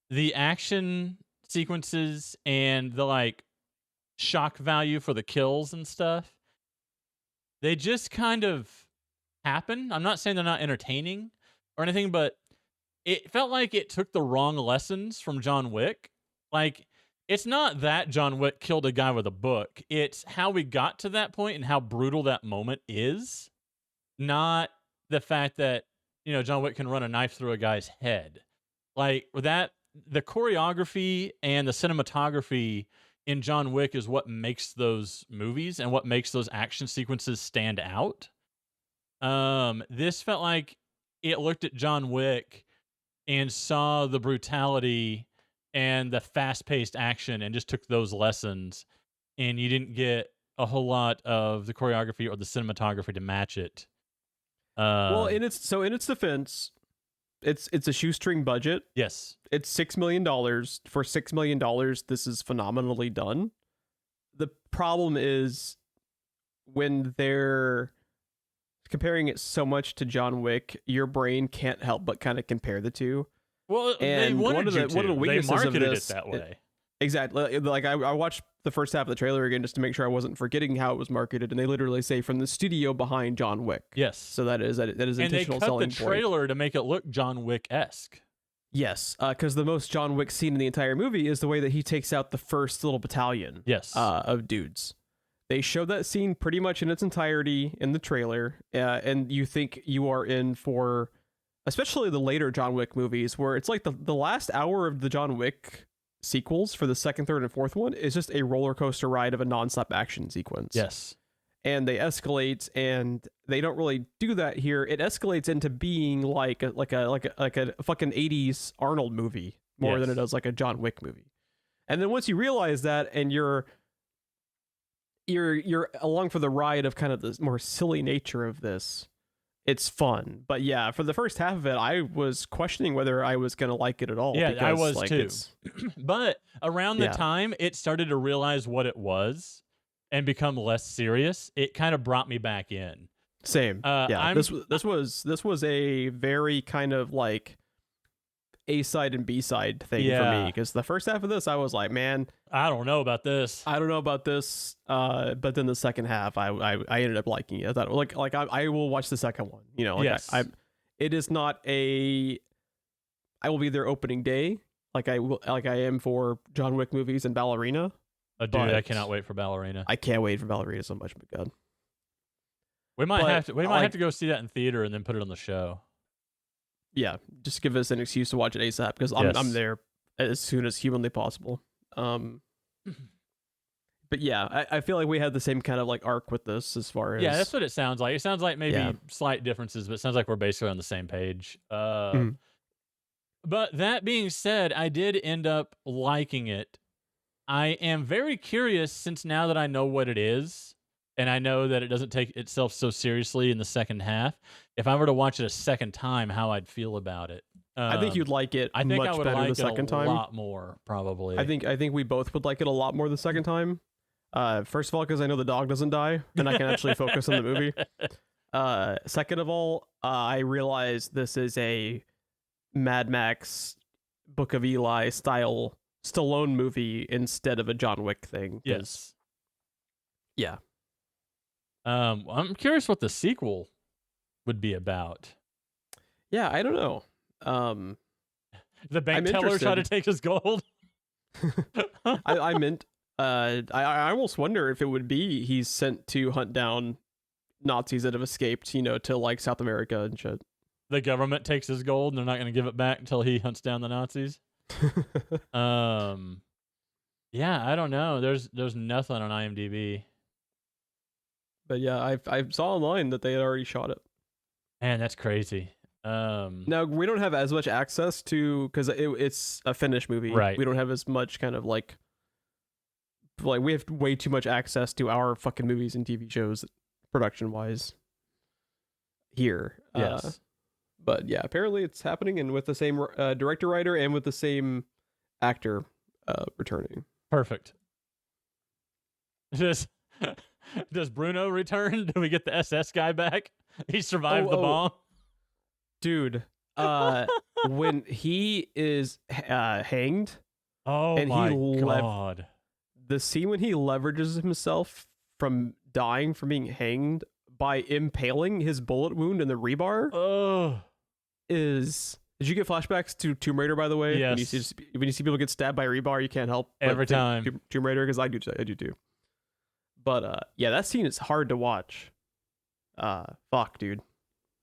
the action sequences and the like shock value for the kills and stuff, they just kind of happen. I'm not saying they're not entertaining or anything, but it felt like it took the wrong lessons from John Wick. Like, it's not that John Wick killed a guy with a book. It's how we got to that point and how brutal that moment is. Not the fact that, John Wick can run a knife through a guy's head. Like, that, the choreography and the cinematography in John Wick is what makes those movies and what makes those action sequences stand out. This felt like it looked at John Wick and saw the brutality and the fast-paced action and just took those lessons, and you didn't get a whole lot of the choreography or the cinematography to match it. Well, in its defense, it's a shoestring budget. Yes. It's $6 million. For $6 million, this is phenomenally done. The problem is when they're comparing it so much to John Wick, your brain can't help but kind of compare the two. Well, and one of the weaknesses they marketed of this, it that way. Exactly. Like I watched the first half of the trailer again just to make sure I wasn't forgetting how it was marketed, and they literally say from the studio behind John Wick. Yes. So that is intentional selling point. And they cut the trailer to make it look John Wick-esque. Yes, because the most John Wick scene in the entire movie is the way that he takes out the first little battalion. Of dudes. They show that scene pretty much in its entirety in the trailer, and you think you are in for, especially the later John Wick movies, where it's like the last hour of the John Wick sequels for the second, third, and fourth one is just a roller coaster ride of a nonstop action sequence. Yes. And they escalate, and they don't really do that here. It escalates into being like a fucking 80s Arnold movie more than it does like a John Wick movie. And then once you realize that, and you're along for the ride of kind of the more silly nature of this, it's fun. But yeah, for the first half of it, I was questioning whether I was going to like it at all. Yeah, because, I was too. But around the time it started to realize what it was and become less serious, it kind of brought me back in. Same. This was a very kind of like A-side and B-side thing for me, because the first half of this, I was like, man, I don't know about this. But then the second half, I ended up liking it. I thought I will watch the second one. It is not I will be there opening day like I am for John Wick movies and Ballerina. Oh, dude, I cannot wait for Ballerina. I can't wait for Ballerina so much. My God. We might have to go see that in theater and then put it on the show. Yeah, just give us an excuse to watch it ASAP, because I'm there as soon as humanly possible. but yeah, I feel like we had the same kind of like arc with this as far as Yeah, that's what it sounds like. It sounds like maybe Yeah. slight differences, but it sounds like we're basically on the same page. Mhm. But that being said, I did end up liking it. I am very curious since now that I know what it is, and I know that it doesn't take itself so seriously in the second half. If I were to watch it a second time, how I'd feel about it. I think you'd like it I think I much would better like the it second a time. lot more, probably. I think we both would like it a lot more the second time. First of all, because I know the dog doesn't die, and I can actually focus on the movie. Second of all, I realize this is a Mad Max, Book of Eli style Stallone movie instead of a John Wick thing. Yes. Yeah. I'm curious what the sequel would be about. Yeah, I don't know. The bank I'm teller try to interested. take his gold. I meant I almost wonder if it would be he's sent to hunt down Nazis that have escaped, to like South America and shit. The government takes his gold and they're not going to give it back until he hunts down the Nazis. Yeah, I don't know. There's nothing on IMDb. But yeah, I saw online that they had already shot it. Man, that's crazy. Now we don't have as much access to because it's a Finnish movie. Right. We don't have as much kind of like we have way too much access to our fucking movies and TV shows production wise here. Yes. But yeah, apparently it's happening and with the same director writer and with the same actor returning. Perfect. Does Bruno return? Do we get the SS guy back? He survived the bomb. Dude, when he is hanged, Oh and my he god. The scene when he leverages himself from dying from being hanged by impaling his bullet wound in the rebar Oh. is. Did you get flashbacks to Tomb Raider, by the way? Yes. When you see people get stabbed by rebar, you can't help but Every think time. Tomb Raider, because I do too. But yeah, that scene is hard to watch. Fuck, dude.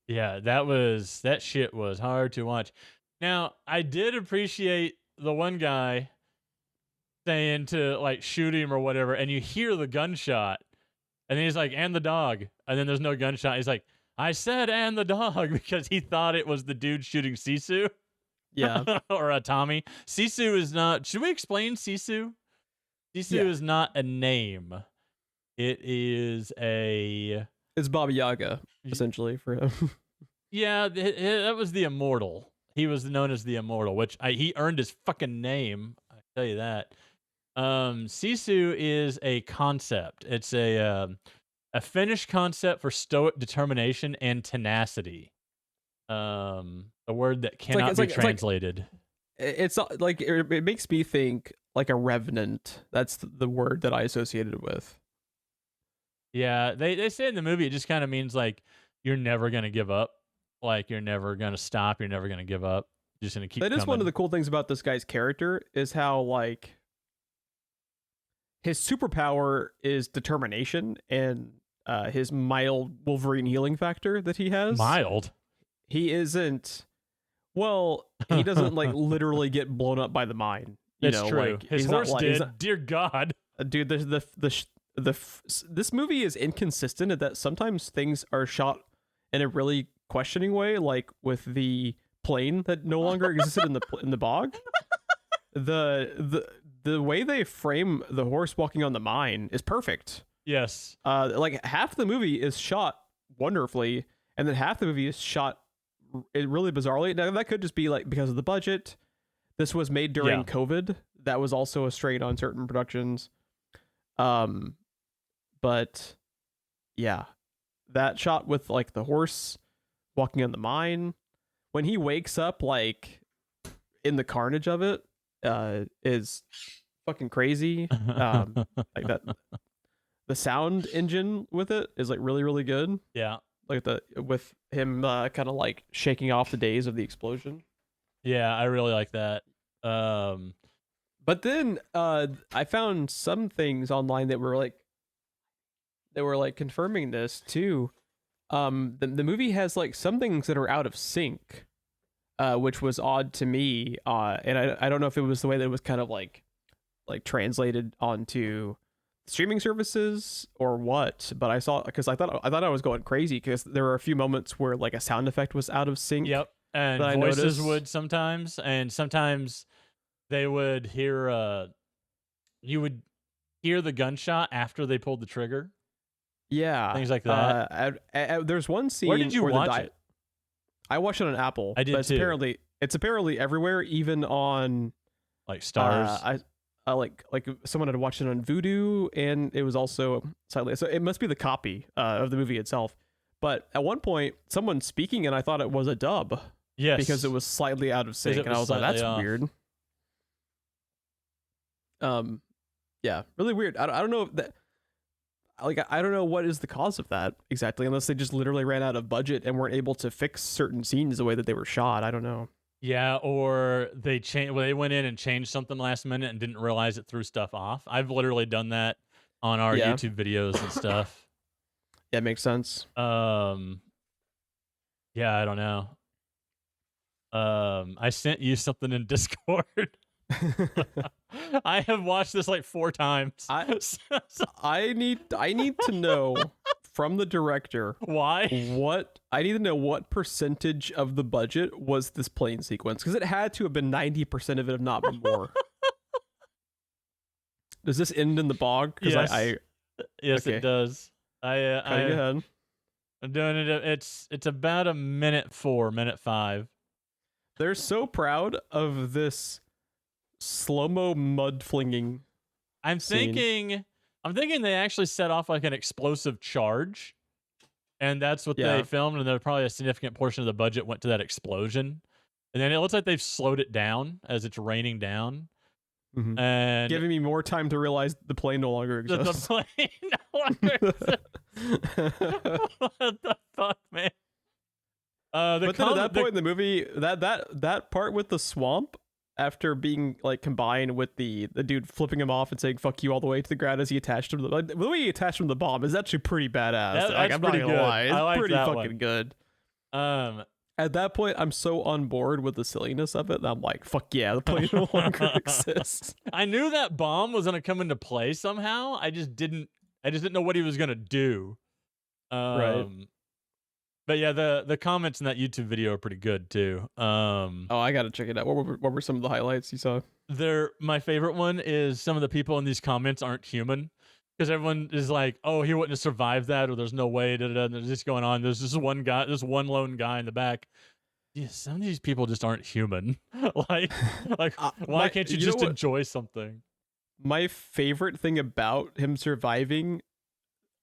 Yeah, that shit was hard to watch. Now, I did appreciate the one guy saying to like shoot him or whatever, and you hear the gunshot, and then he's like, and the dog, and then there's no gunshot. He's like, I said and the dog, because he thought it was the dude shooting Sisu. Yeah. Or Tommy. Sisu is not. Should we explain Sisu? Sisu is not a name. It is a. It's Baba Yaga, essentially, for him. Yeah, that was the Immortal. He was known as the Immortal, which he earned his fucking name. I tell you that. Sisu is a concept. It's a Finnish concept for stoic determination and tenacity. A word that cannot be translated. It's like it makes me think like a revenant. That's the word that I associated it with. Yeah, they say in the movie it just kind of means like you're never gonna give up, like you're never gonna stop, you're never gonna give up, you're just gonna keep. That is coming. one of the cool things about this guy's character is how like his superpower is determination and his mild Wolverine healing factor that he has. Mild. He isn't. Well, he doesn't like literally get blown up by the mine. That's true. Like, his horse did. Dear God, dude. This movie is inconsistent in that sometimes things are shot in a really questioning way, like with the plane that no longer existed in the bog. The way they frame the horse walking on the mine is perfect. Yes. Like half the movie is shot wonderfully, and then half the movie is shot really bizarrely. Now that could just be like because of the budget. This was made during COVID. That was also a strain on certain productions. But yeah, that shot with like the horse walking on the mine when he wakes up, like in the carnage of it, is fucking crazy. Like that, the sound engine with it is like really, really good. Yeah. Like with him kind of like shaking off the days of the explosion. Yeah, I really like that. But then I found some things online that were like confirming this too. The movie has like some things that are out of sync, which was odd to me. And I don't know if it was the way that it was kind of like translated onto streaming services or what, but I saw because I thought I was going crazy because there were a few moments where like a sound effect was out of sync. Yep. And that I voices noticed. would sometimes, and sometimes they would hear you would hear the gunshot after they pulled the trigger. Yeah, Things like that. There's one scene. Where did you watch it? I watched it on Apple. I did but it's too. apparently everywhere, even on Like stars. I like someone had watched it on Vudu, and it was also slightly. So it must be the copy of the movie itself. But at one point, someone speaking, and I thought it was a dub. Yes. Because it was slightly out of sync, and I was like, "That's weird." Yeah, really weird. I don't know if that. Like, I don't know what is the cause of that exactly, unless they just literally ran out of budget and weren't able to fix certain scenes the way that they were shot. I don't know. Yeah, or they they went in and changed something last minute and didn't realize it threw stuff off. I've literally done that on our YouTube videos and stuff. Yeah, makes sense. Yeah, I don't know. I sent you something in Discord. I have watched this like 4 times. I need to know from the director why. I need to know what percentage of the budget was this plane sequence, because it had to have been 90% of it, if not more. Does this end in the bog? Yes. Yes, okay. It does. Go ahead. I'm doing it. It's about a minute 4, minute 5. They're so proud of this slow-mo mud flinging. I'm thinking they actually set off like an explosive charge, and that's what they filmed, and probably a significant portion of the budget went to that explosion. And then it looks like they've slowed it down as it's raining down. Mm-hmm. And giving me more time to realize the plane no longer exists. The plane no longer exists. What the fuck, man? But then at that point in the movie, that part with the swamp, after being like combined with the dude flipping him off and saying "fuck you" all the way to the ground as he attached him to the way he attached him to the bomb is actually pretty badass. That's I'm pretty not gonna good. lie. It's like pretty that fucking good. At that point, I'm so on board with the silliness of it that I'm like, fuck yeah, the plane no longer exists. I knew that bomb was gonna come into play somehow. I just didn't know what he was gonna do. Right. But yeah, the comments in that YouTube video are pretty good too. I gotta check it out. What were some of the highlights you saw? My favorite one is some of the people in these comments aren't human, because everyone is like, "Oh, he wouldn't have survived that," or "There's no way." And there's just going on. There's this one lone guy in the back. Yeah, some of these people just aren't human. like, why can't you just enjoy something? My favorite thing about him surviving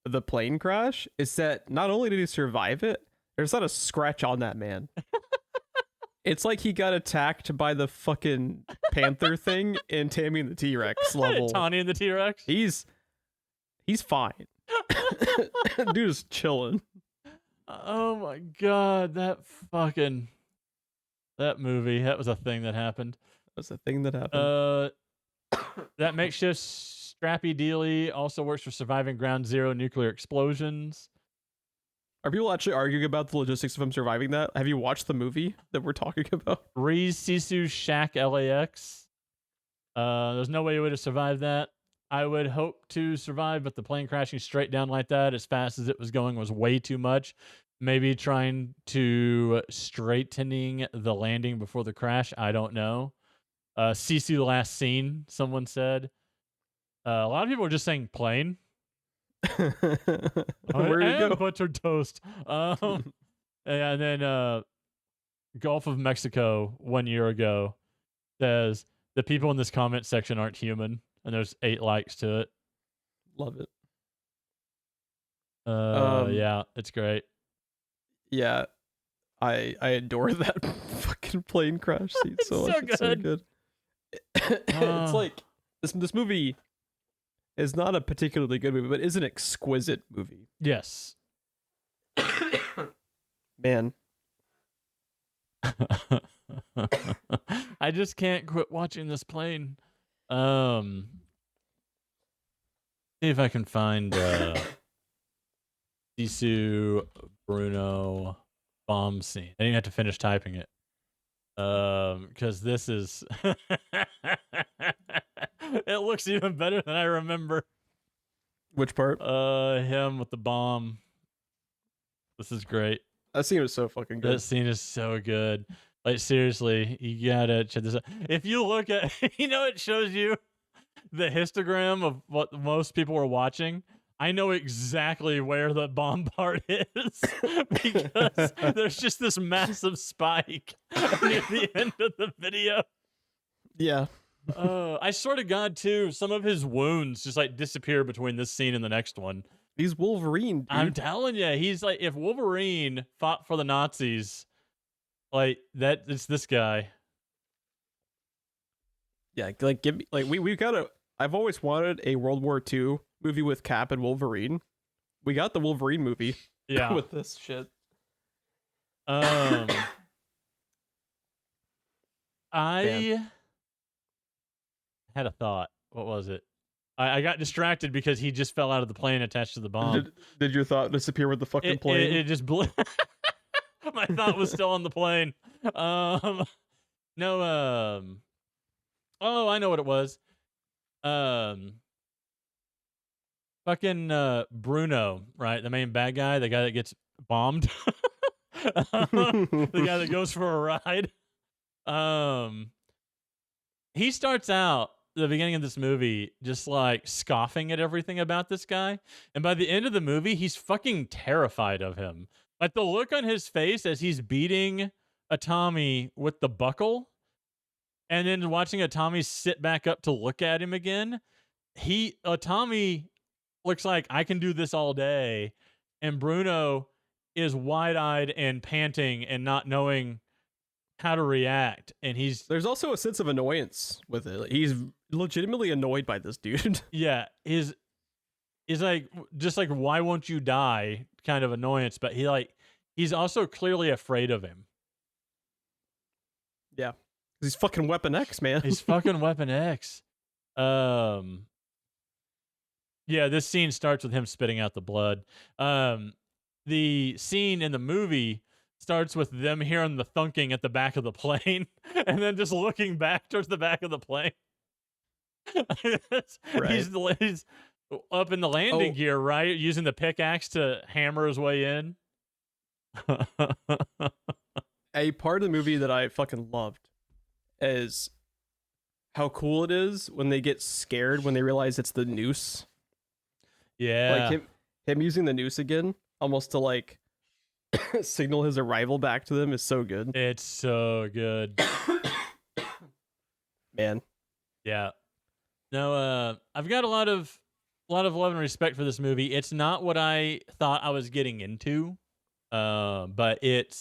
the plane crash is that not only did he survive it, there's not a scratch on that man. It's like he got attacked by the fucking panther thing in Tammy and the T-Rex level. Tawny and the T-Rex? He's fine. Dude is chilling. Oh my god, that movie, that was a thing that happened. That makeshift Strappy Dealy also works for surviving Ground Zero nuclear explosions. Are people actually arguing about the logistics of him surviving that? Have you watched the movie that we're talking about? Ree's Sisu Shack LAX. There's no way you would have survived that. I would hope to survive, but the plane crashing straight down like that as fast as it was going was way too much. Maybe trying to straightening the landing before the crash. I don't know. Sisu the last scene, someone said. A lot of people are just saying plane. Where'd it go? Buttered toast. And then Gulf of Mexico 1 year ago says the people in this comment section aren't human, and there's 8 likes to it. Love it. Yeah, it's great. Yeah, I adore that fucking plane crash scene so much. It's so good. It's like this movie is not a particularly good movie, but is an exquisite movie. Yes. Man. I just can't quit watching this plane. See if I can find Sisu Bruno bomb scene. I didn't have to finish typing it. Because this is it looks even better than I remember. Which part? Him with the bomb. This is great. That scene was so fucking good. That scene is so good. Like, seriously, you gotta check this out. If you look at, it shows you the histogram of what most people were watching. I know exactly where the bomb part is because there's just this massive spike near the end of the video. Yeah. I swear to God, too, some of his wounds just like disappear between this scene and the next one. He's Wolverine, dude. I'm telling you, he's like, if Wolverine fought for the Nazis, like that, it's this guy. Yeah, like give me like we gotta. I've always wanted a World War II movie with Cap and Wolverine. We got the Wolverine movie. Yeah. With this shit. I had a thought. What was it? I got distracted because he just fell out of the plane attached to the bomb. Did your thought disappear with the fucking plane? It just blew. My thought was still on the plane. No. Oh, I know what it was. Fucking Bruno, right? The main bad guy, the guy that gets bombed. The guy that goes for a ride. He starts out the beginning of this movie just like scoffing at everything about this guy, and by the end of the movie, he's fucking terrified of him. Like the look on his face as he's beating a Tommy with the buckle, and then watching a Tommy sit back up to look at him again. Tommy looks like I can do this all day, and Bruno is wide-eyed and panting and not knowing how to react, and there's also a sense of annoyance with it. Like, he's legitimately annoyed by this dude. Yeah, is like just like why won't you die kind of annoyance, but he's also clearly afraid of him. Yeah, he's fucking Weapon X, man. He's fucking Weapon X. Yeah, this scene starts with him spitting out the blood. The scene in the movie starts with them hearing the thunking at the back of the plane and then just looking back towards the back of the plane. Right. He's up in the landing gear, right? Using the pickaxe to hammer his way in. A part of the movie that I fucking loved is how cool it is when they get scared when they realize it's the noose. Yeah. Like him using the noose again, almost to like signal his arrival back to them is so good. It's so good. Man. Yeah. No, I've got a lot of love and respect for this movie. It's not what I thought I was getting into. But it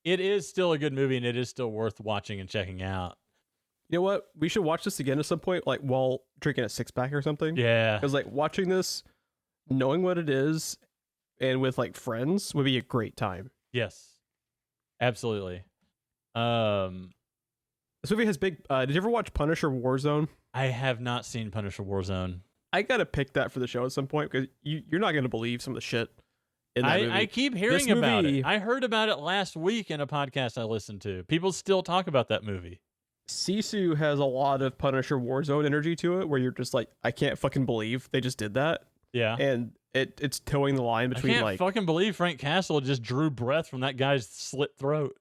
is still a good movie, and it is still worth watching and checking out. You know what? We should watch this again at some point, like while drinking a 6-pack or something. Yeah. Because like watching this, knowing what it is, and with like friends would be a great time. Yes. Absolutely. This movie has big. Did you ever watch Punisher Warzone? I have not seen Punisher Warzone. I gotta pick that for the show at some point because you're not gonna believe some of the shit in that movie. I keep hearing about it. I heard about it last week in a podcast I listened to. People still talk about that movie. Sisu has a lot of Punisher Warzone energy to it, where you're just like, I can't fucking believe they just did that. Yeah, and it's towing the line between I can't fucking believe Frank Castle just drew breath from that guy's slit throat.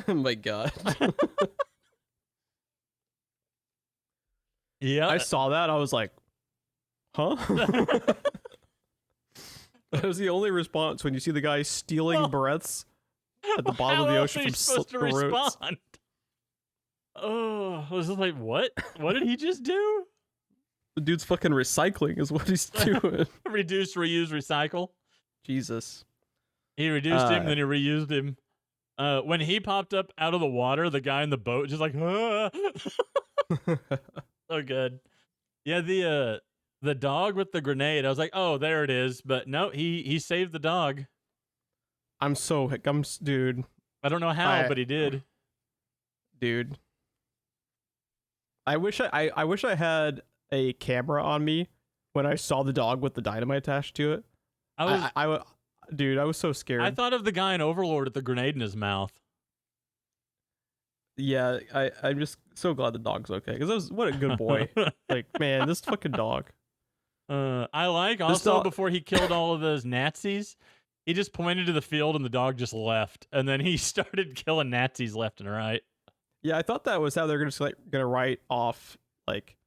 Oh my god. Yeah, I saw that. I was like, huh? That was the only response when you see the guy stealing breaths at the bottom of the ocean from slit throats. Oh, was it like, what? What did he just do? The dude's fucking recycling is what he's doing. Reduce, reuse, recycle. Jesus. He reduced him, then he reused him. When he popped up out of the water, the guy in the boat just like, ah. So good. Yeah, the dog with the grenade. I was like, oh, there it is. But no, he saved the dog. Dude. I don't know how, but he did. Dude. I wish I had a camera on me when I saw the dog with the dynamite attached to it. I was so scared. I thought of the guy in Overlord with the grenade in his mouth. Yeah, I'm just so glad the dog's okay because what a good boy. Like, man, this fucking dog. I like also before he killed all of those Nazis, he just pointed to the field and the dog just left, and then he started killing Nazis left and right. Yeah, I thought that was how they're gonna write off, like,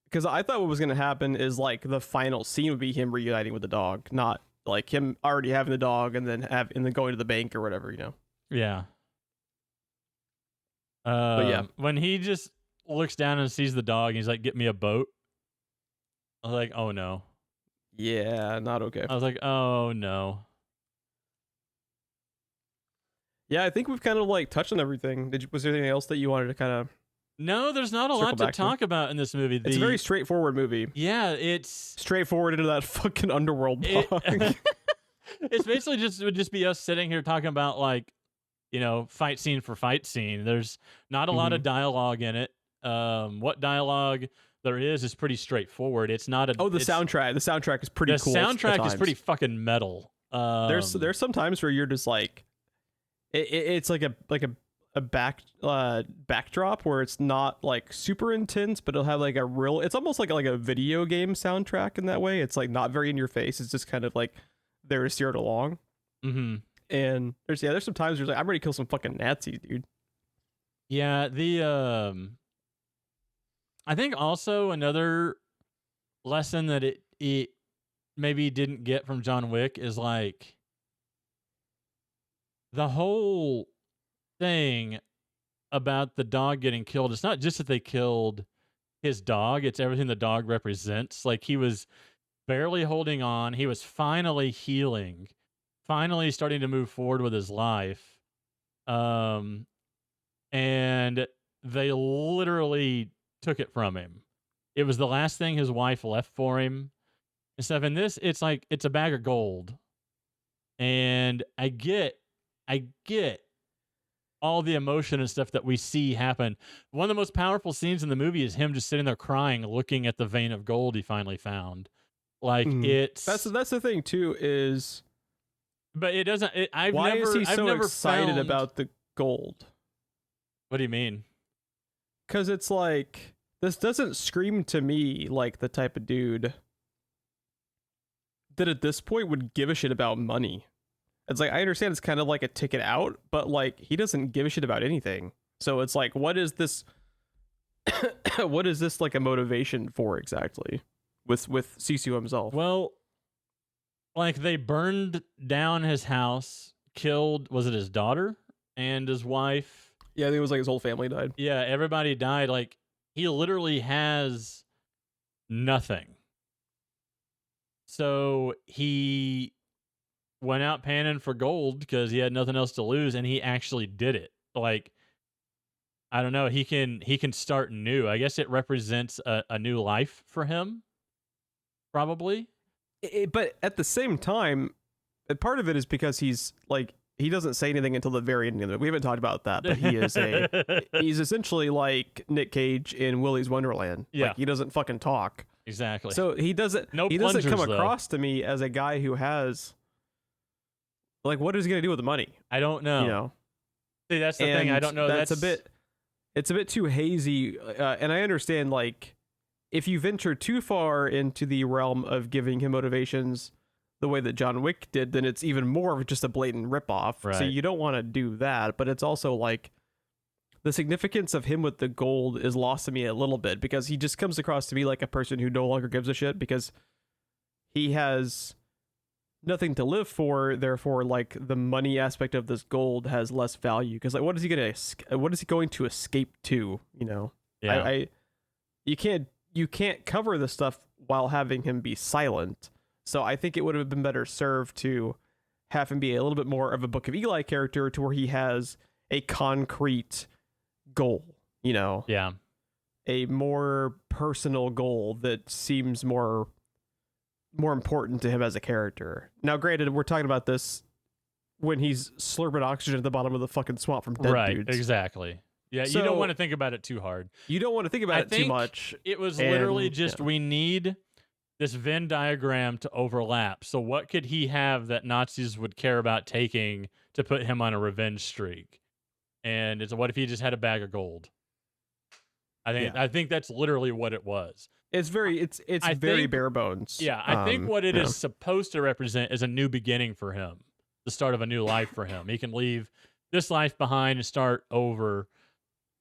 because I thought what was gonna happen is like the final scene would be him reuniting with the dog, not like him already having the dog and then going to the bank or whatever, you know. Yeah. But yeah, when he just looks down and sees the dog, and he's like, "Get me a boat." I was like, "Oh no." Yeah, not okay. I was like, "Oh no." Yeah, I think we've kind of like touched on everything. Was there anything else that you wanted to kind of? No, there's not a lot to talk about in this movie. It's a very straightforward movie. Yeah, it's straightforward into that fucking underworld dog. It's basically would just be us sitting here talking about, like, you know, fight scene for fight scene. There's not a lot of dialogue in it. What dialogue there is pretty straightforward. It's not a soundtrack. The soundtrack is pretty cool. The soundtrack is pretty fucking metal. There's some times where you're just like, it's like a backdrop where it's not like super intense, but it'll have like it's almost like a video game soundtrack in that way. It's like not very in your face. It's just kind of like there to steer it along. Mm-hmm. And there's some times where you're like, I'm ready to kill some fucking Nazis, dude. Yeah, I think also another lesson that it maybe didn't get from John Wick is like the whole thing about the dog getting killed. It's not just that they killed his dog, it's everything the dog represents. Like, he was barely holding on. He was finally healing, finally starting to move forward with his life. And they literally took it from him. It was the last thing his wife left for him and stuff. And this, it's like, it's a bag of gold. And I get all the emotion and stuff that we see happen. One of the most powerful scenes in the movie is him just sitting there crying, looking at the vein of gold he finally found. Like, that's the thing too, is, but it doesn't. Why is he so excited about the gold? What do you mean? Because it's like, this doesn't scream to me like the type of dude that at this point would give a shit about money. It's like, I understand it's kind of like a ticket out, but like, he doesn't give a shit about anything. So it's like, what is this? What is this like a motivation for exactly with Sisu himself? Well, like, they burned down his house, killed, was it his daughter and his wife? Yeah, I think it was like his whole family died. Yeah, everybody died. Like, he literally has nothing. So he went out panning for gold because he had nothing else to lose, and he actually did it. Like, I don't know, he can start new. I guess it represents a new life for him, probably. But at the same time, part of it is because he's like, he doesn't say anything until the very end of it. We haven't talked about that, but he's essentially like Nick Cage in Willy's Wonderland. Yeah, like, he doesn't fucking talk. Exactly. So he doesn't come across to me as a guy who has, like, what is he gonna do with the money? I don't know. You know, see, that's the thing. I don't know. It's a bit too hazy, and I understand, like, if you venture too far into the realm of giving him motivations the way that John Wick did, then it's even more of just a blatant ripoff. Right. So you don't want to do that, but it's also like the significance of him with the gold is lost to me a little bit, because he just comes across to me like a person who no longer gives a shit because he has nothing to live for. Therefore, like, the money aspect of this gold has less value, because like, what is he going to escape to? You know, yeah. You can't cover the stuff while having him be silent. So I think it would have been better served to have him be a little bit more of a Book of Eli character, to where he has a concrete goal, you know? Yeah. A more personal goal that seems more important to him as a character. Now, granted, we're talking about this when he's slurping oxygen at the bottom of the fucking swamp from dead dudes. Right, exactly. Yeah, so, you don't want to think about it too hard. You don't want to think about it too much. It was literally just, we need this Venn diagram to overlap. So what could he have that Nazis would care about taking to put him on a revenge streak? And it's, what if he just had a bag of gold? I think that's literally what it was. It's very bare bones. Yeah, I think what it is supposed to represent is a new beginning for him, the start of a new life for him. He can leave this life behind and start over.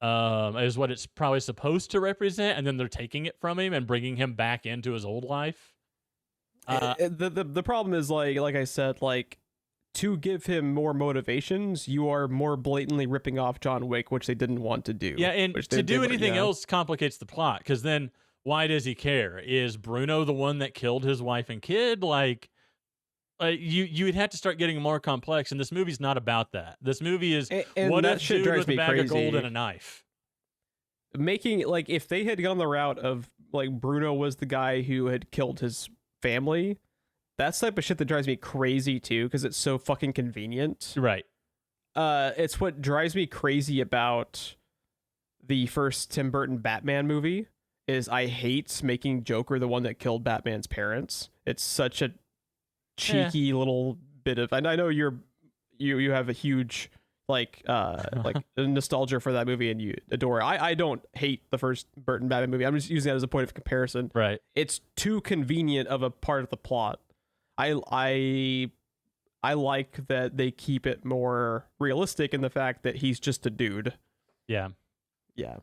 Is what it's probably supposed to represent, and then they're taking it from him and bringing him back into his old life. The problem is like I said, like, to give him more motivations, you are more blatantly ripping off John Wick, which they didn't want to do. Yeah, and to do anything else complicates the plot, because then why does he care? Is Bruno the one that killed his wife and kid? Like you would have to start getting more complex, and this movie's not about that. This movie is and what that if shit dude drives with a me bag crazy. of gold and a knife. Making, like, if they had gone the route of, like, Bruno was the guy who had killed his family, that's the type of shit that drives me crazy too, because it's so fucking convenient. Right. It's what drives me crazy about the first Tim Burton Batman movie, is I hate making Joker the one that killed Batman's parents. It's such a cheeky little bit of, and I know you have a huge like nostalgia for that movie and you adore it. I don't hate the first Burton Batman movie. I'm just using that as a point of comparison. Right. It's too convenient of a part of the plot. I like that they keep it more realistic in the fact that he's just a dude. Yeah. Yeah.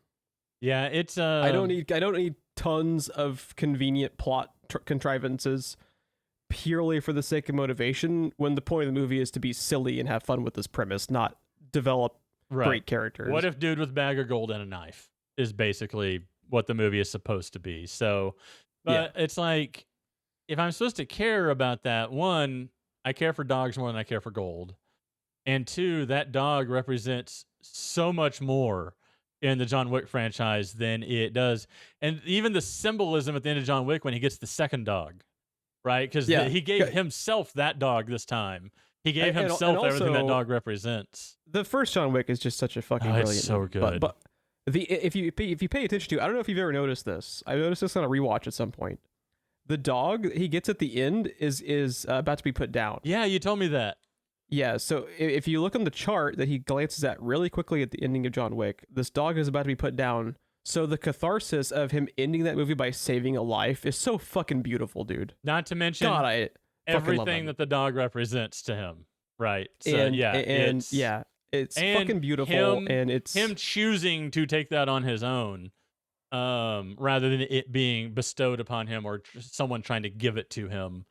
Yeah, it's I don't need tons of convenient plot contrivances purely for the sake of motivation, when the point of the movie is to be silly and have fun with this premise, not develop great characters. What if dude with bag of gold and a knife is basically what the movie is supposed to be? So, but it's like, if I'm supposed to care about that, one, I care for dogs more than I care for gold. And two, that dog represents so much more in the John Wick franchise than it does. And even the symbolism at the end of John Wick when he gets the second dog, right? Because he gave himself that dog this time. He gave himself everything that dog represents. The first John Wick is just such a fucking brilliant. It's so good. But if you pay attention to, I don't know if you've ever noticed this. I noticed this on a rewatch at some point. The dog he gets at the end is about to be put down. Yeah, you told me that. Yeah, so if you look on the chart that he glances at really quickly at the ending of John Wick, this dog is about to be put down. So the catharsis of him ending that movie by saving a life is so fucking beautiful, dude. Not to mention everything that the dog represents to him, right? So it's fucking beautiful, and it's him choosing to take that on his own, rather than it being bestowed upon him or someone trying to give it to him.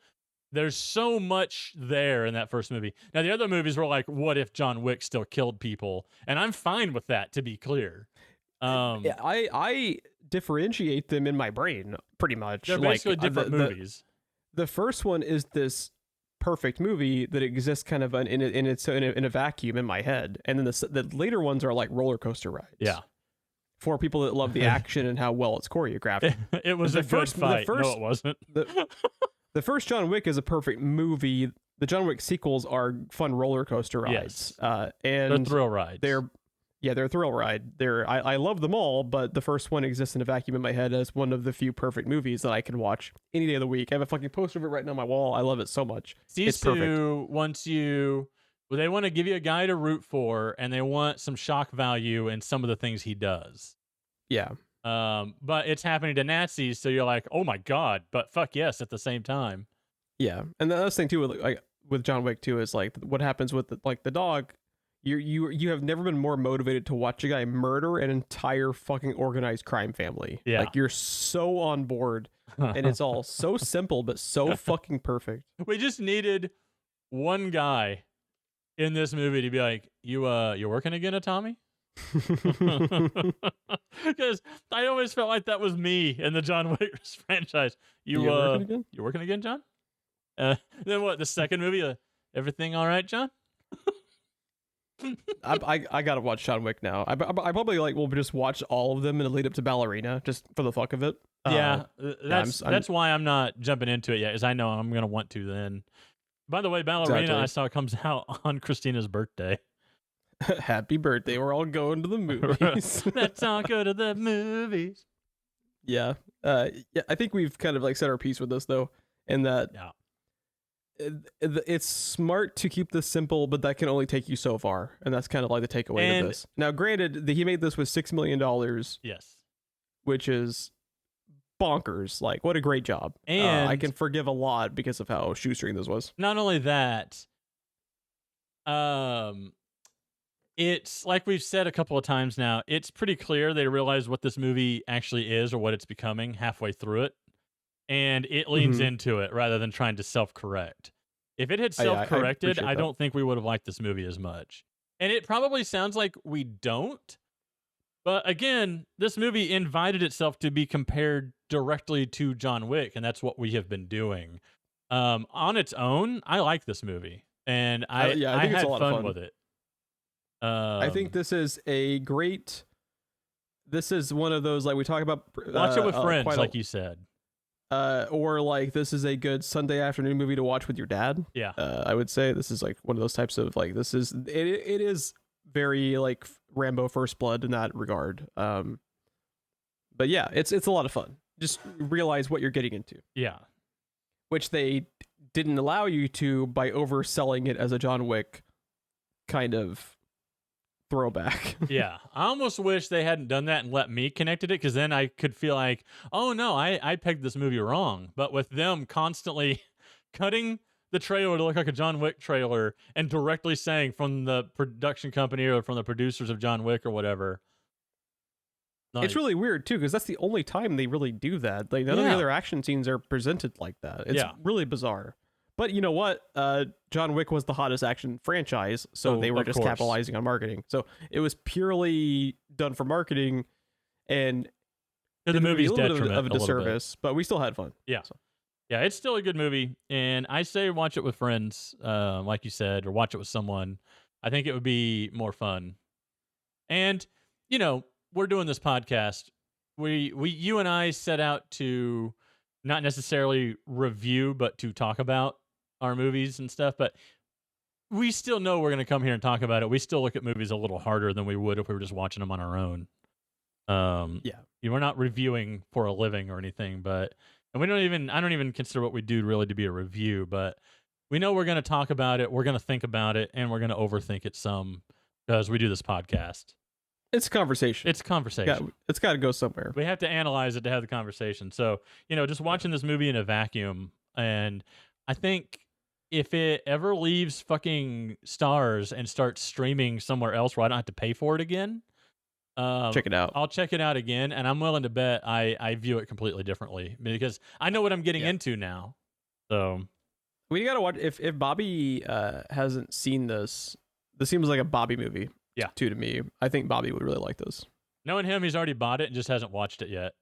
There's so much there in that first movie. Now, the other movies were like, what if John Wick still killed people? And I'm fine with that, to be clear. I differentiate them in my brain, pretty much. They're basically different movies. The first one is this perfect movie that exists kind of in a vacuum in my head. And then the later ones are like roller coaster rides. Yeah. For people that love the action and how well it's choreographed. It was a good fight. No, it wasn't. The first John Wick is a perfect movie. The John Wick sequels are fun roller coaster rides. Yes. And they're thrill rides. They're a thrill ride. I love them all, but the first one exists in a vacuum in my head as one of the few perfect movies that I can watch any day of the week. I have a fucking poster of it right now on my wall. I love it so much. It's perfect. They want to give you a guy to root for, and they want some shock value in some of the things he does. Yeah. But it's happening to Nazis, so you're like, oh my god, but fuck yes at the same time. Yeah, and the other thing too, with John Wick too, is like what happens with the dog. You have never been more motivated to watch a guy murder an entire fucking organized crime family. Yeah, like you're so on board, and it's all so simple but so fucking perfect. We just needed one guy in this movie to be like, you're working again, Tommy? Because I always felt like that was me in the John Wick franchise. You working again, John? Then what? The second movie, everything all right, John? I gotta watch John Wick now. I probably will just watch all of them in the lead up to Ballerina just for the fuck of it. That's why I'm not jumping into it yet, is I know I'm gonna want to then. By the way, Ballerina I saw comes out on Christina's birthday. Happy birthday. We're all going to the movies. Let's all go to the movies. Yeah. I think we've kind of said our piece with this though, in that it's smart to keep this simple, but that can only take you so far. And that's kind of like the takeaway of this. Now, granted, he made this with $6 million. Yes. Which is bonkers. Like, what a great job. And I can forgive a lot because of how shoestring this was. not only that, it's like we've said a couple of times now, it's pretty clear they realize what this movie actually is or what it's becoming halfway through it. And it leans into it rather than trying to self-correct. If it had self-corrected, I don't think we would have liked this movie as much. And it probably sounds like we don't. But again, this movie invited itself to be compared directly to John Wick, and that's what we have been doing. On its own, I like this movie, and I think it's had a lot of fun with it. I think this is a great. This is one of those, like, we talk about. Watch it with friends, like you said. Or like, this is a good Sunday afternoon movie to watch with your dad. Yeah. I would say this is like one of those types of, like, this is it is very like Rambo First Blood in that regard. But yeah, it's a lot of fun. Just realize what you're getting into. Yeah. Which they didn't allow you to by overselling it as a John Wick kind of throwback. Yeah. I almost wish they hadn't done that and let me connected it, because then I could feel like, oh no, I pegged this movie wrong. But with them constantly cutting the trailer to look like a John Wick trailer and directly saying from the production company or from the producers of John Wick or whatever. Like, it's really weird too, because that's the only time they really do that. Like, none of the other action scenes are presented like that. It's really bizarre. But you know what? John Wick was the hottest action franchise, so they were just capitalizing on marketing. So it was purely done for marketing, and the movie's a little detriment bit of a disservice, but we still had fun. Yeah. So. Yeah, it's still a good movie, and I say watch it with friends, like you said, or watch it with someone. I think it would be more fun. And, you know, we're doing this podcast. You and I set out to not necessarily review, but to talk about our movies and stuff. But we still know we're going to come here and talk about it. We still look at movies a little harder than we would if we were just watching them on our own. We're not reviewing for a living or anything, but and I don't even consider what we do really to be a review, but we know we're going to talk about it, we're going to think about it, and we're going to overthink it some because we do this podcast. It's conversation. It's conversation. It's got to go somewhere. We have to analyze it to have the conversation. So, you know, just watching this movie in a vacuum, and I think if it ever leaves fucking stars and starts streaming somewhere else where I don't have to pay for it again, check it out. I'll check it out again, and I'm willing to bet I view it completely differently because I know what I'm getting into now. So we gotta watch. If Bobby hasn't seen this seems like a Bobby movie. Yeah, to me, I think Bobby would really like this. Knowing him, he's already bought it and just hasn't watched it yet.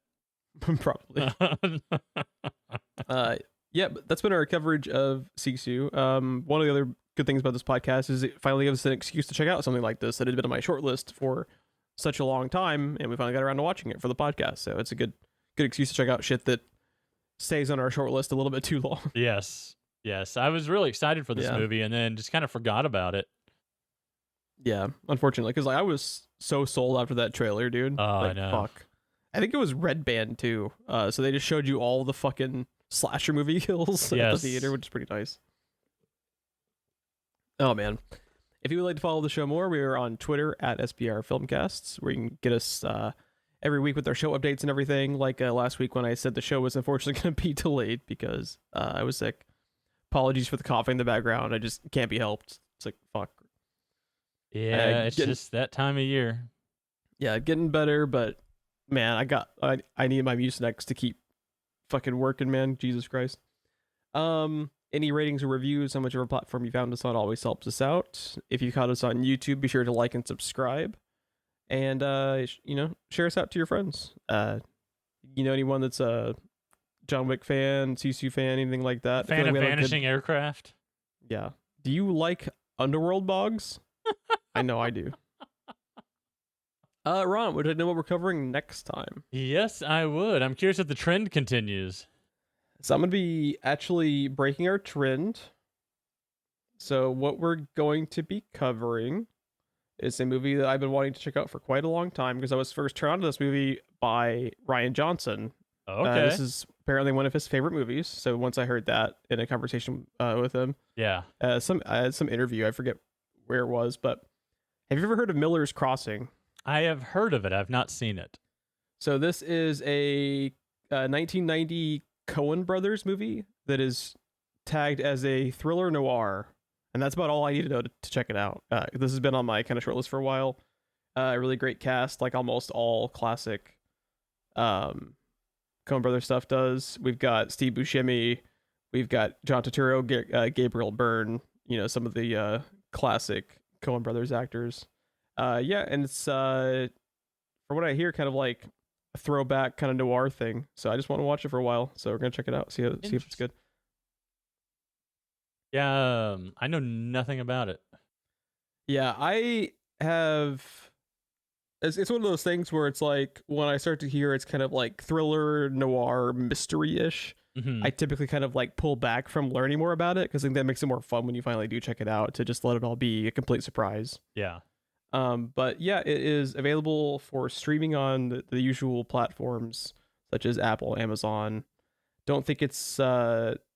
Probably. Yeah, but that's been our coverage of Sisu. One of the other good things about this podcast is it finally gives us an excuse to check out something like this that had been on my short list for such a long time, and we finally got around to watching it for the podcast. So it's a good excuse to check out shit that stays on our short list a little bit too long. Yes. I was really excited for this movie, and then just kind of forgot about it. Yeah, unfortunately, because like I was so sold after that trailer, dude. Oh, like, I know. Fuck. I think it was Red Band too. So they just showed you all the fucking slasher movie kills at the theater, which is pretty nice. Oh man. If you would like to follow the show more, we are on Twitter at SBR Filmcasts, where you can get us every week with our show updates and everything. Like last week when I said the show was unfortunately going to be delayed because I was sick. Apologies for the coughing in the background. I just can't be helped. It's like, fuck. Yeah, it's just that time of year. Yeah, getting better, but man, I need my Mucinex to keep fucking working, man. Jesus Christ. Any ratings or reviews on whichever platform you found us on always helps us out. If you caught us on YouTube, be sure to like and subscribe. And, share us out to your friends. Anyone that's a John Wick fan, Sisu fan, anything like that. Fan of Vanishing Aircraft? Yeah. Do you like Underworld Bogs? I know I do. Ron, would I know what we're covering next time? Yes, I would. I'm curious if the trend continues. So I'm going to be actually breaking our trend. So what we're going to be covering is a movie that I've been wanting to check out for quite a long time because I was first turned on to this movie by Rian Johnson. Okay. This is apparently one of his favorite movies. So once I heard that in a conversation with him, I had some interview, I forget where it was, but have you ever heard of Miller's Crossing? I have heard of it. I've not seen it. So this is a 1990 Coen Brothers movie that is tagged as a thriller noir, and that's about all I need to know to check it out. This has been on my kind of short list for a while. Really great cast, like almost all classic Coen Brothers stuff does. We've got Steve Buscemi, we've got John Turturro, Gabriel Byrne, some of the classic Coen Brothers actors. Yeah, and it's from what I hear, kind of like a throwback kind of noir thing. So I just want to watch it for a while. So we're gonna check it out, see if it's good. Yeah, I know nothing about it. Yeah, I have. It's one of those things where it's like when I start to hear it's kind of like thriller, noir, mystery-ish. Mm-hmm. I typically kind of like pull back from learning more about it because I think that makes it more fun when you finally do check it out to just let it all be a complete surprise. Yeah. But yeah, it is available for streaming on the usual platforms such as Apple, Amazon. Don't think it's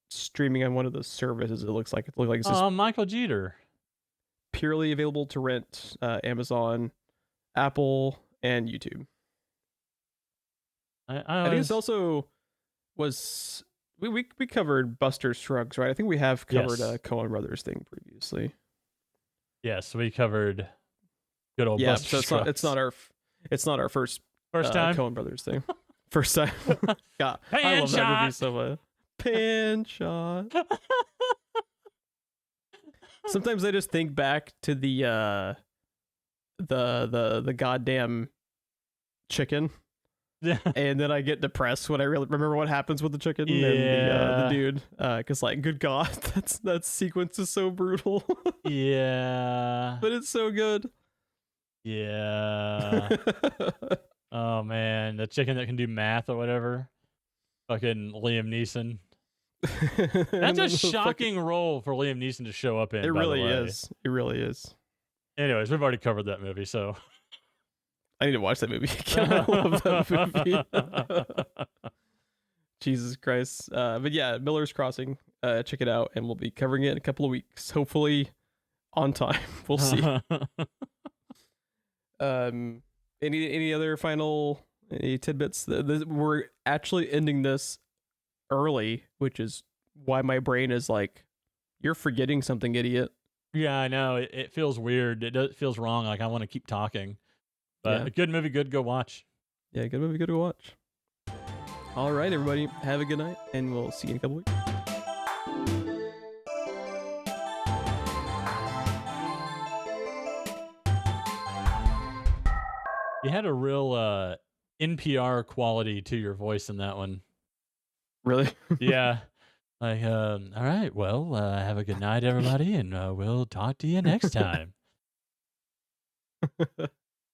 streaming on one of those services. It looks like it's just Michael Jeter. Purely available to rent. Amazon, Apple, and YouTube. I think it's also was we covered Buster Scruggs, right? I think we have covered a Coen Brothers thing previously. Yes, we covered good old Buster Scruggs. It's not our first time Coen Brothers thing. First time. God, I love that movie so much. Pan shot. Sometimes I just think back to the goddamn chicken. Yeah. And then I get depressed when I really remember what happens with the chicken and the dude. Because like, good God, that sequence is so brutal. Yeah. But it's so good. Yeah. Oh man, the chicken that can do math or whatever. Fucking Liam Neeson. That's a shocking role for Liam Neeson to show up in. It really is. It really is. Anyways, we've already covered that movie, so I need to watch that movie again. I love that movie. Jesus Christ. But yeah, Miller's Crossing. Check it out, and we'll be covering it in a couple of weeks. Hopefully on time. We'll see. Any other final tidbits? We're actually ending this early, which is why my brain is like, you're forgetting something, idiot. Yeah, I know. It feels weird. It feels wrong. Like I want to keep talking. But a good movie, good go watch. Yeah, good movie, good to watch. All right, everybody. Have a good night, and we'll see you in a couple weeks. You had a real NPR quality to your voice in that one. Really? Yeah. Like, all right, well, have a good night, everybody, and we'll talk to you next time.